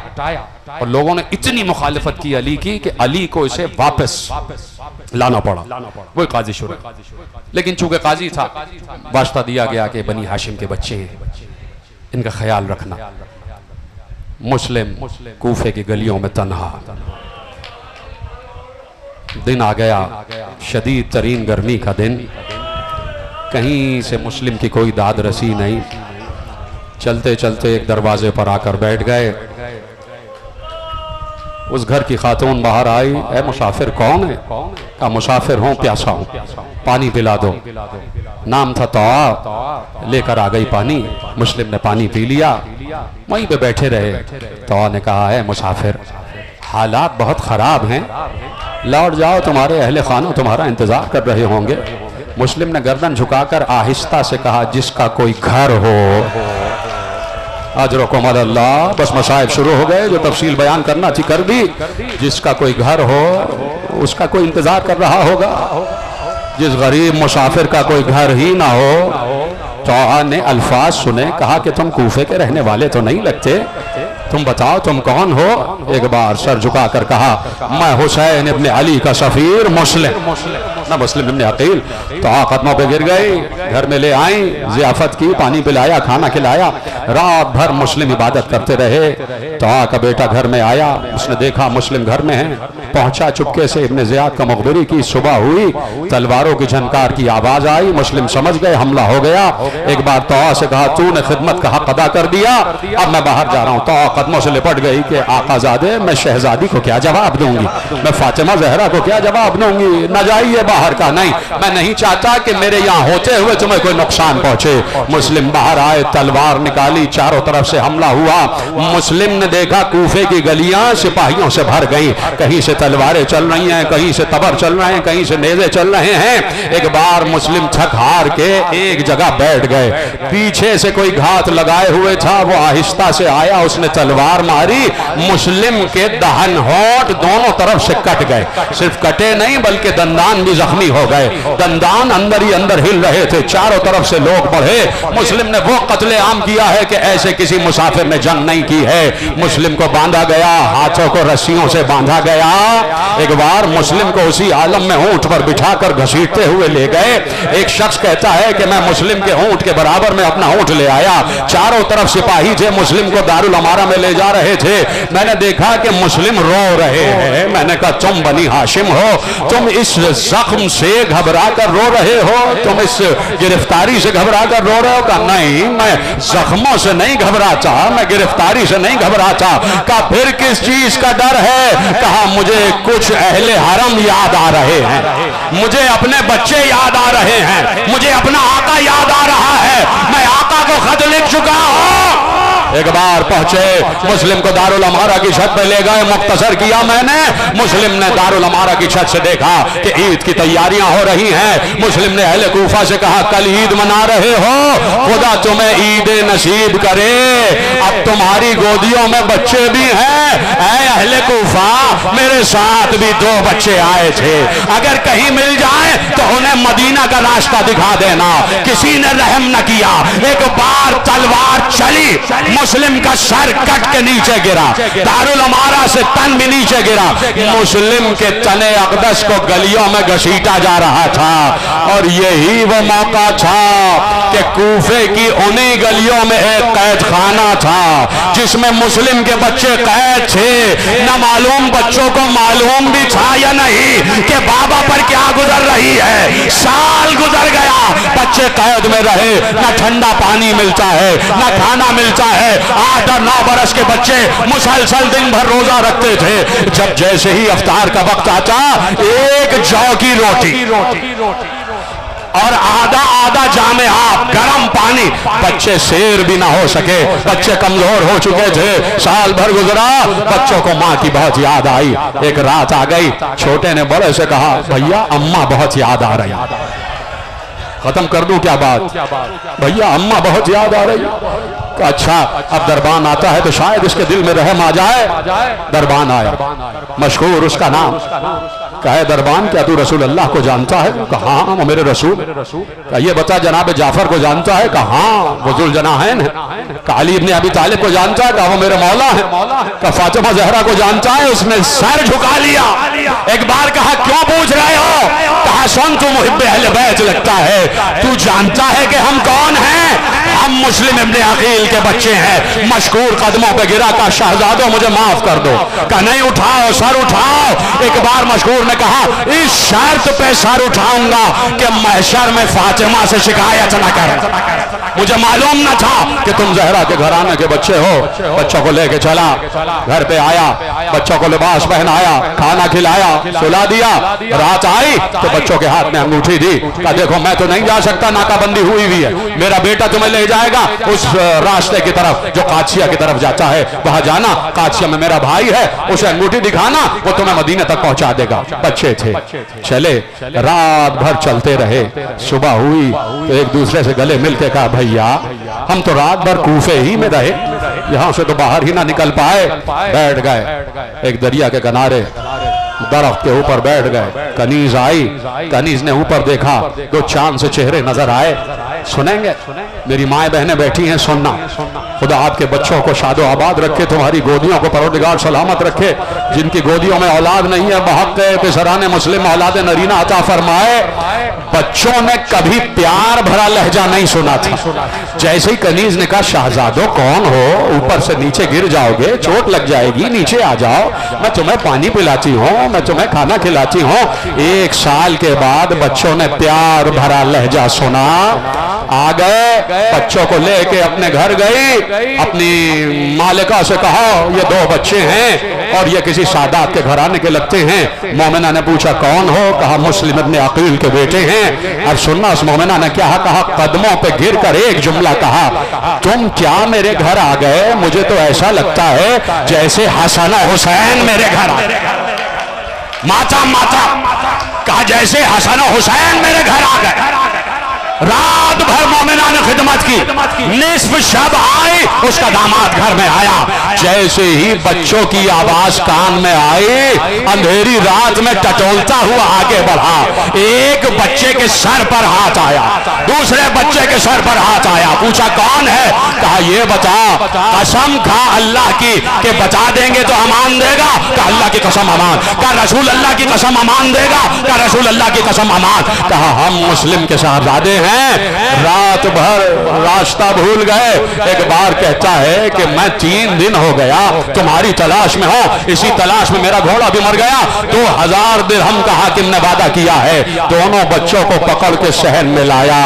Speaker 1: और लोगों ने इतनी मुखालिफत की अली की कि अली को इसे वापस लाना पड़ा। वो काजी शुरू, लेकिन चूंकि काजी था वास्ता दिया गया कि बनी हाशिम के बच्चे हैं, इनका ख्याल रखना। मुस्लिम कूफे की गलियों में तन्हा, दिन आ गया, शदीद तरीन गर्मी का दिन, कहीं से मुस्लिम की कोई दाद रसी नहीं। चलते चलते एक दरवाजे पर आकर बैठ गए। उस घर की खातून बाहर आई, ए मुसाफिर कौन है? कहा मुसाफिर हूँ, प्यासा हूँ, पानी पिला दो। नाम था तौआ, लेकर आ गई पानी। मुस्लिम ने पानी पी लिया, वहीं पे बैठे रहे। तौआ ने कहा है मुसाफिर, हालात बहुत खराब हैं, लौट जाओ, तुम्हारे अहले खाना तुम्हारा इंतजार कर रहे होंगे। मुस्लिम ने गर्दन झुकाकर आहिस्ता से कहा, जिसका कोई घर हो अजरकुम अल्लाह। बस मसाइब शुरू हो गए, जो तफसील बयान करना थी कर दी। जिसका कोई घर हो उसका कोई इंतजार कर रहा होगा। जिस गरीब मुसाफिर का कोई घर ही ना हो। तौआ ने अल्फाज सुने, कहा कि तुम कूफे के रहने वाले तो नहीं लगते, तुम बताओ तुम कौन हो? एक बार सर झुकाकर कहा, मैं हुसैन इब्ने अली का सफीर मुस्लिम, ना मुस्लिम इब्ने अकील। तो कदमों पे गिर गई, घर में ले आई, जियाफत की, पानी पिलाया, खाना खिलाया। रात भर मुस्लिम इबादत करते रहे। तो का बेटा घर में आया, उसने देखा मुस्लिम घर में है, पहुंचा चुपके से, इब्ने जियाद का मुखबिरी की। सुबह हुई, तलवारों की झनकार की आवाज आई, मुस्लिम समझ गए हमला हो गया। एक बार तौआ से कहा, तूने खिदमत का हक अदा कर दिया, अब मैं बाहर जा रहा हूँ। तौआ कदमों से लिपट गई कि आकाजादे, मैं शहजादी को क्या जवाब दूंगी, मैं फातिमा जहरा को क्या जवाब दूंगी। न जाइए बाहर का, नहीं, मैं नहीं चाहता कि मेरे यहाँ होते हुए तुम्हें कोई नुकसान पहुंचे। मुस्लिम बाहर आए, तलवार निकाली, चारों तरफ से हमला हुआ। मुस्लिम ने देखा कूफे की गलियां सिपाहियों से भर गई, कहीं से तलवारें चल रही हैं, कहीं से तबर चल रहे हैं, कहीं से नेज़े चल रहे हैं। एक बार मुस्लिम थक हार के एक जगह बैठ गए। पीछे से कोई घात लगाए हुए था, वो आहिस्ता से आया, उसने तलवार मारी, मुस्लिम के दहन होंठ दोनों तरफ से कट गए। सिर्फ कटे नहीं बल्कि दंदान भी जख्मी हो गए, दंदान अंदर ही अंदर हिल रहे थे। चारों तरफ से लोग बढ़े। मुस्लिम ने वो कत्ले आम किया है कि ऐसे किसी मुसाफिर ने जंग नहीं की है। मुस्लिम को बांधा गया, हाथों को रस्सियों से बांधा गया। एक बार मुस्लिम को उसी आलम में ऊंट पर बिठाकर घसीटते हुए ले गए। एक शख्स कहता है कि मैं मुस्लिम के ऊंट के बराबर में अपना ऊंट ले आया। चारों तरफ सिपाही थे, मुस्लिम को दारुल अमारा में ले जा रहे थे। मैंने देखा कि मुस्लिम रो रहे हैं। मैंने कहा, तुम बनी हाशिम हो, तुम इस जख्म से घबरा कर रो रहे हो, तुम इस गिरफ्तारी से घबरा कर रो रहे हो? कहा नहीं, मैं जख्मों से नहीं घबराता, मैं गिरफ्तारी से नहीं घबराता। कहा फिर किस चीज का डर है? कहा मुझे कुछ अहले हरम याद आ रहे हैं, मुझे अपने बच्चे याद आ रहे हैं, मुझे अपना आका याद आ रहा है, मैं आका को खत लिख चुका हूं। एक बार पहुंचे, मुस्लिम को दारुल अमारा की छत पे ले गए, मुख्तसर किया मैंने। मुस्लिम ने दारुल अमारा की छत से देखा कि ईद की तैयारियां हो रही हैं। मुस्लिम ने अहले कूफा से कहा, कल ईद मना रहे हो, खुदा तुम्हें ईद नसीब करे, अब तुम्हारी गोदियों में बच्चे भी हैं। ऐ अहले कूफा, मेरे साथ भी 2 बच्चे आए थे, अगर कहीं मिल जाए तो उन्हें मदीना का रास्ता दिखा देना। किसी ने रहम न किया। एक बार तलवार चली, मुस्लिम का सर कट के नीचे गिरा, दारुल अमारा से तन भी नीचे गिरा। मुस्लिम के तने अक़दस को गलियों में घसीटा जा रहा था। और यही वो मौका था कि कूफे की उन्हीं गलियों में एक कैद खाना था जिसमें मुस्लिम के बच्चे कैद थे। न मालूम बच्चों को मालूम भी था या नहीं कि बाबा पर क्या गुजर रही है। साल गुजर गया, बच्चे कैद में रहे, न ठंडा पानी मिलता है, न खाना मिलता है। 8 और 9 बरस के बच्चे मुसलसल दिन भर रोजा रखते थे। जब जैसे ही इफ्तार का वक्त आता, एक जौ की रोटी और आधा जामे आप गरम पानी। बच्चे शेर भी ना हो सके, बच्चे कमजोर हो चुके थे। साल भर गुजरा, बच्चों को माँ की बहुत याद आई। एक रात आ गई, छोटे ने बड़े से कहा, भैया अम्मा बहुत याद आ रही।
Speaker 2: खत्म कर दूं क्या बात? भैया अम्मा बहुत याद आ रही। अच्छा अब दरबान आता है तो शायद इसके दिल में रहम आ जाए। दरबान आया, मशहूर उसका नाम। कहे दरबान क्या तू रसूल अल्लाह को जानता है? कहा हाँ वो मेरे रसूल। कहा ये बता जनाब जाफर को जानता है? कहा हाँ वो जुल जनाहैन है। कहा अली इब्ने अबी तालिब को जानता है? कहा वो मेरे मौला है। कहा फातिमा ज़हरा को जानता है? उसने सर झुका लिया। एक बार कहा क्यों पूछ रहे हो? कहा सुन तू मुहिब्बे अहले बैत लगता है, तू जानता है कि हम कौन हैं? हम मुस्लिम इब्ने अकील के बच्चे हैं। मशकूर कदमों पे गिरा। का शहजादो मुझे माफ कर दो। कहा नहीं उठाओ, सर उठाओ। एक बार मशकूर ने कहा इस शर्त पे सर उठाऊंगा कि महशर में फातिमा से शिकायत न कर। मुझे मालूम न था कि तुम जहरा के घराने के बच्चे हो। बच्चों को लेके चला, घर पे आया, बच्चों को लिबास पहनाया, खाना खिलाया, सुला दिया। रात आई तो बच्चों के हाथ में अंगूठी दी। कहा देखो मैं तो नहीं जा सकता, नाकाबंदी हुई हुई है, मेरा बेटा तुम्हें ले जाएगा उस रास्ते की तरफ जो कादसिया की तरफ जाता है, वहां जाना। कादसिया में मेरा भाई है, उसे अंगूठी दिखाना, वो तुम्हें मदीने तक पहुंचा देगा। बच्चे थे, चले, रात भर चलते रहे। सुबह हुई तो एक दूसरे से गले मिलके कहा भैया हम तो रात भर कूफे ही में रहे, यहां से तो बाहर ही ना निकल पाए। बैठ गए एक दरिया के किनारे, दरख्त के ऊपर बैठ गए। कनीज आई, कनीज ने ऊपर देखा, दो चांद से चेहरे नजर आए। सुनेंगे मेरी माएँ बहनें बैठी हैं, सुनना। खुदा आपके बच्चों को शादो आबाद रखे, तुम्हारी गोदियों को परवरदिगार सलामत रखे। जिनकी गोदियों में औलाद नहीं है बहक सराने मुस्लिम औलाद नरीना अता फरमाए। बच्चों ने कभी प्यार भरा लहजा नहीं सुना था। जैसे ही कनीज ने कहा शहजादो कौन हो, ऊपर से नीचे गिर जाओगे, चोट लग जाएगी, नीचे आ जाओ, मैं तुम्हें पानी पिलाती हूँ, मैं तुम्हें खाना खिलाती हूँ। 1 साल के बाद बच्चों ने प्यार भरा लहजा सुना। आ गए, बच्चों को लेके अपने घर गई, अपनी मालिका से कहा ये 2 बच्चे हैं और ये किसी सादात के घराने के लगते हैं। मोमिना ने पूछा कौन हो? कहा मुस्लिम इब्ने अकील के बेटे हैं। अब सुनना उस मोमिना ने क्या कहा, कदमों पे गिर कर एक जुमला कहा, तुम क्या मेरे घर आ गए? मुझे तो ऐसा लगता है जैसे हसन हुसैन मेरे घर आ गए। माता माता कहा जैसे हसन हुसैन मेरे घर आ गए। रात भर मोमिना ने खिदमत की, निस्फ शब आई, उसका दामाद घर में आया। जैसे ही बच्चों की आवाज कान में आई, अंधेरी रात में टटोलता हुआ आगे बढ़ा। एक बच्चे के सर पर हाथ आया, दूसरे बच्चे के सर पर हाथ आया। पूछा कौन है? कहा ये बता। कसम खा अल्लाह की कि बता देंगे तो अमान देगा। कहा अल्लाह की कसम अमान। कहा रसूल अल्लाह की कसम अमान देगा। कहा रसूल अल्लाह की कसम अमान। कहा हम मुस्लिम के साहबजादे हैं, रात भर रास्ता भूल गए। एक बार कहता है कि मैं 3 दिन हो गया तुम्हारी तलाश में हूं, इसी तलाश में मेरा घोड़ा भी मर गया। 2000 दिरहम का हाकिम ने वादा किया है। दोनों बच्चों को पकड़ के शहर में लाया,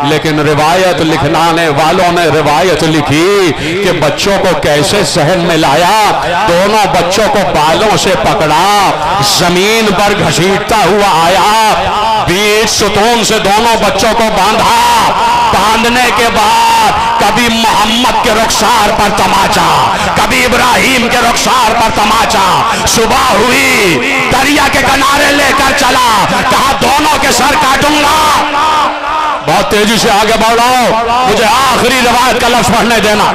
Speaker 2: लेकिन रिवायत लिखनाने वालों ने रिवायत लिखी कि बच्चों को कैसे सहन में लाया। दोनों बच्चों को बालों से पकड़ा, जमीन पर घसीटता हुआ आया, बीच सुतून से दोनों बच्चों को बांधा। बांधने के बाद कभी मोहम्मद के रुखसार पर तमाचा, कभी इब्राहिम के रुखसार पर तमाचा। सुबह हुई, दरिया के किनारे लेकर चला, कहा दोनों के सर काटूंगा। बहुत तेजी से आगे बढ़ रहा हूं, मुझे आखिरी रिवायत का लफ्ज पढ़ने देना,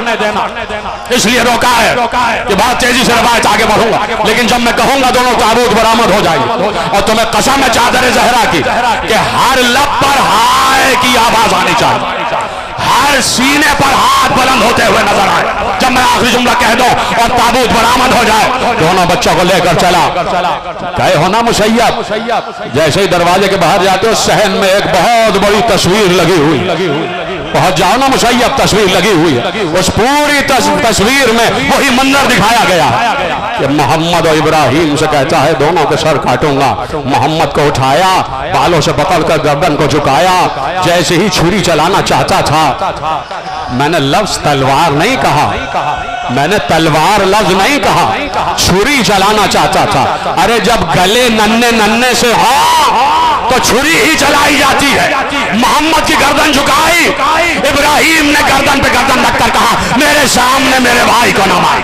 Speaker 2: इसलिए रोका है कि बहुत तेजी से रिवायत आगे बढ़ूंगा। लेकिन जब मैं कहूंगा दोनों ताबूत बरामद हो जाएगी, और तुम्हें कसम है चादर ज़हरा की कि हर लब पर हाय की आवाज आनी चाहिए, हर सीने पर हाथ बुलंद होते हुए नजर आए जब मैं आखिरी जुमला कह दूं और ताबूत बरामद हो जाए। दोनों बच्चों को लेकर चला। कहे होना मुसैयब, जैसे ही दरवाजे के बाहर जाते हो सहन में एक बहुत बड़ी तस्वीर लगी हुई, पहुंच जाओ ना मुसैयब, तस्वीर लगी हुई है। उस पूरी तस्वीर में वही मंजर दिखाया गया कि मोहम्मद और इब्राहिम से कहता है दोनों के सर काटूंगा। मोहम्मद को उठाया, बालों से पकड़कर गर्दन को झुकाया, जैसे ही छुरी चलाना चाहता था। मैंने लफ्ज तलवार नहीं कहा, मैंने तलवार लफ्ज नहीं कहा, छुरी चलाना चाहता था। अरे जब गले नन्हे नन्हे से हो तो छुरी ही चलाई जाती है। मोहम्मद की गर्दन झुकाई, इब्राहिम ने गर्दन पे गर्दन रखकर कहा मेरे सामने मेरे भाई को न मार,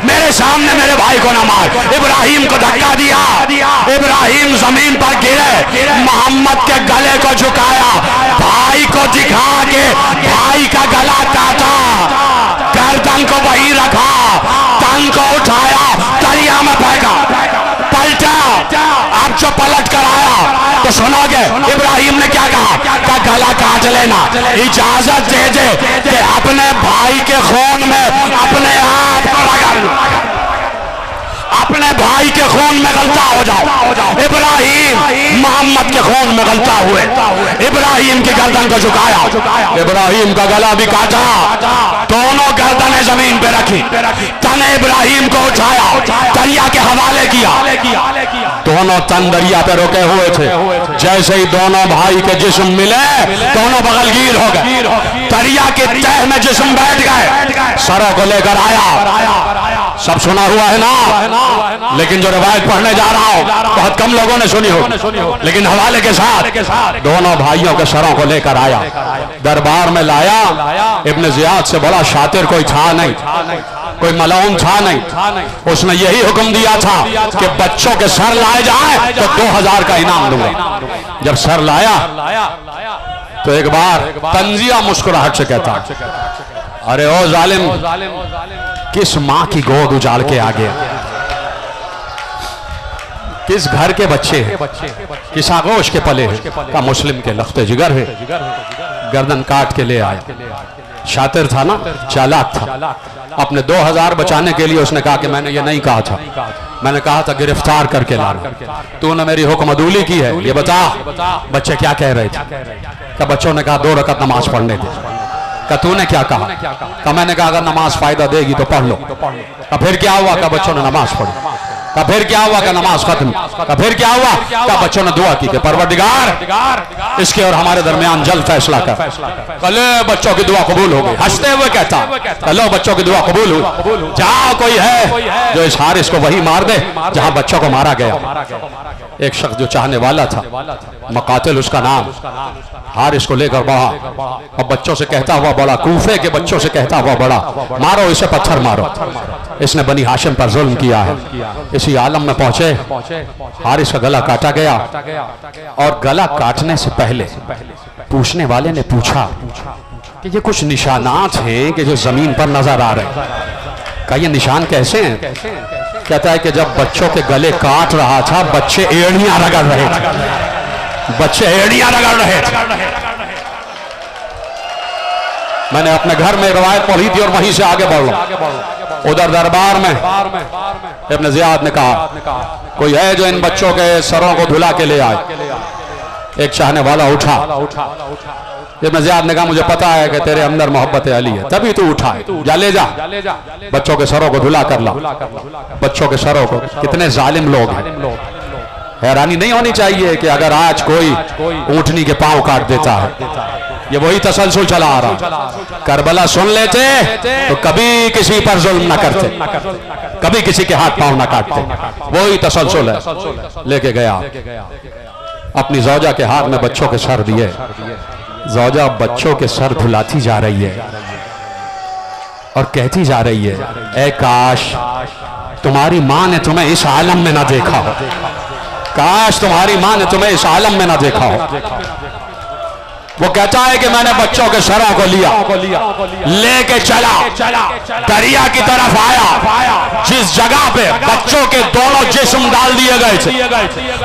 Speaker 2: मेरे सामने मेरे भाई को न मार। इब्राहिम को धक्का दिया, इब्राहिम जमीन पर गिरे, मोहम्मद के गले को झुकाया, भाई को दिखा के भाई का गला काटा, गर्दन को वहीं रखा, तन को उठाया, दरिया में फेंका, पलटा। अब जो पलट कर आया तो सुनोगे इब्राहिम ने क्या कहा, गला काट लेना, इजाजत दे दे कि अपने भाई के खून में अपने आप को रगड़, अपने भाई के खून में गलता हो जाओ। इब्राहिम मोहम्मद के खून में गलता हुए, इब्राहिम की गर्दन को झुकाया, इब्राहिम का गला भी काटा, दोनों गर्दनें जमीन पे रखी, तने इब्राहिम को उठाया, दरिया के हवाले किया, दोनों तन दरिया पे रुके हुए थे। जैसे ही दोनों भाई के जिस्म मिले दोनों बगलगीर हो गए, दरिया के तह में जिस्म बैठ गए, सरों को लेकर आया। सब सुना हुआ है ना, लेकिन जो रिवायत पढ़ने जा रहा हूं बहुत कम लोगों ने सुनी हो, लेकिन हवाले के साथ दोनों भाइयों के सरों को लेकर आया, दरबार में लाया। इब्न जियाद से बड़ा शातिर कोई था नहीं, कोई मलऊन था नहीं, उसने यही हुक्म दिया था कि बच्चों के सर लाए जाए तो 2000 का इनाम दूंगा। जब सर लाया तो एक बार तंजिया मुस्कुराहट से कहता, अरे ओ जालिम, किस माँ की गोद उजाड़ के आ गया, किस घर के बच्चे हैं, किस आगोश के पले हैं, का मुस्लिम के लख्ते जिगर है, गर्दन काट के ले आया। शातिर था ना, चालाक था। अपने 2000 बचाने के लिए उसने कहा कि मैंने ये नहीं कहा था, मैंने कहा था गिरफ्तार करके ला, तूने मेरी हुक्म अदूली की है। ये बता बच्चे क्या कह रहे थे? का बच्चों ने कहा 2 रकअत नमाज पढ़ने दे। का तूने क्या कहा? का मैंने कहा अगर नमाज फायदा देगी तो पढ़ लो। का फिर क्या हुआ? का बच्चों ने नमाज पढ़ी। का फिर क्या हुआ? का नमाज खत्म। का फिर क्या हुआ? का बच्चों ने दुआ की कि परवरदिगार इसके और हमारे दरमियान जल्द फैसला कर। कल बच्चों की दुआ कबूल हो गई। हंसते हुए कहता, कलो बच्चों की दुआ कबूल हुई, जहां कोई है जो इस हारिस को वही मार दे जहां बच्चों को मारा गया। एक शख्स जो चाहने वाला था, मकातिल उसका नाम, हारिस को लेकर बढ़ा और बच्चों से कहता हुआ बड़ा, कूफे के बच्चों से कहता हुआ बड़ा, मारो इसे, पत्थर मारो, इसने बनी हाशिम पर जुल्म किया है। इसी आलम में पहुंचे, हारिस का गला काटा गया और गला काटने से पहले पूछने वाले ने पूछा कि ये कुछ निशानात हैं कि जो जमीन पर नजर आ रहे हैं, का ये निशान कैसे हैं? कहता है कि जब बच्चों के गले काट रहा था बच्चे एड़ियां रगड़ रहे थे, बच्चे एड़ियां रगड़ रहे थे। मैंने अपने घर में रवायत पढ़ी थी और वहीं से आगे बढ़ लो। उधर दरबार में इब्न जियाद ने कहा कोई है जो इन बच्चों के सरों को धुला के ले आए। एक चाहने वाला उठा। इब्न जियाद ने कहा मुझे पता है कि तेरे अंदर मोहब्बत अली है, तभी तू उठा है, जा ले जा, बच्चों के सरों को धुला कर ला। बच्चों के सरों को, कितने जालिम लोग हैं। हैरानी नहीं होनी चाहिए कि अगर आज कोई ऊंटनी के पांव काट देता है, ये वही तसलसल चला आ रहा। करबला सुन लेते तो कभी किसी पर जुल्म न करते, कभी किसी के हाथ पांव न काटते, वही तसलसल है। लेके गया, अपनी जौजा के हाथ में बच्चों के सर दिए। जौजा बच्चों के सर धुलाती जा रही है और कहती जा रही है, ऐ काश तुम्हारी मां ने तुम्हें इस आलम में ना देखा हो, काश तुम्हारी मां ने तुम्हें इस आलम में ना देखा हो। वो कहता है कि मैंने बच्चों के सरों को लिया, लेके चला, दरिया की तरफ आया। जिस जगह पे बच्चों के दोनों जिस्म डाल दिए गए थे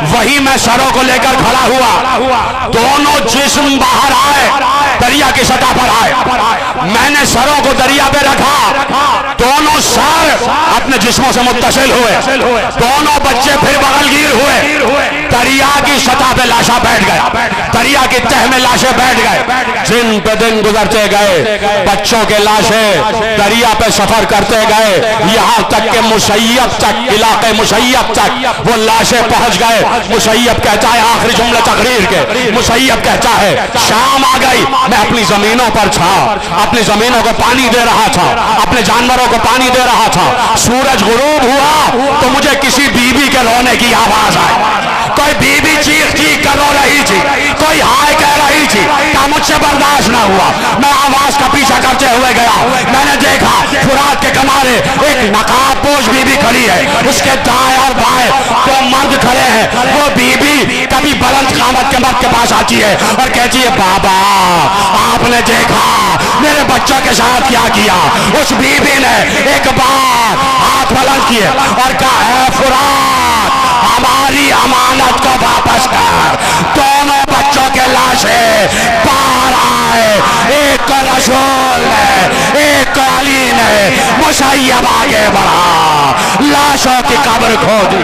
Speaker 2: वहीं मैं सरों को लेकर खड़ा हुआ। दोनों जिस्म बाहर आए, दरिया की सतह पर आए। मैंने सरों को दरिया पे रखा, दोनों सर अपने जिस्मों से मुत्तसिल हुए। दोनों बच्चे फिर बगलगीर हुए। दरिया की सतह पे लाशा बैठ गया, दरिया की तह में लाशें बैठ गए। दिन पे दिन गुजरते गए, बच्चों के लाशें दरिया पे सफर करते गए, यहाँ तक के मुसैयब तक, इलाके मुसैयब तक वो लाशें पहुंच गए। मुसैयब कहता है, आखिरी जुमले तकरीर के, मुसैयब कहता है शाम आ गई, मैं अपनी जमीनों पर था, अपनी जमीनों को पानी दे रहा था, अपने जानवरों को पानी दे रहा था। सूरज गुरूब हुआ तो मुझे किसी बीबी के रोने की आवाज आई। कोई बीबी चीख चीख कर रो रही हुआ। मैं आवाज का पीछा करते हुए गया, मैंने देखा फुरात के किनारे एक नकाबपोश बीबी खड़ी है, उसके दाएं और बाएं दो मर्द खड़े हैं। वो बीबी कभी बुलंद कामत के मर्द के पास आती है और कहती है, बाबा आपने देखा मेरे बच्चों के साथ क्या किया। उस बीबी ने एक बार हाथ बुलंद किए और कहा, है फुरात हमारी अमानत को वापस कर। दोनों बच्चों के लाशें बाहर आए, एक को रसूल ने, एक को अली ने। मुसैयब आगे बढ़ा, लाशों की कब्र खोदी।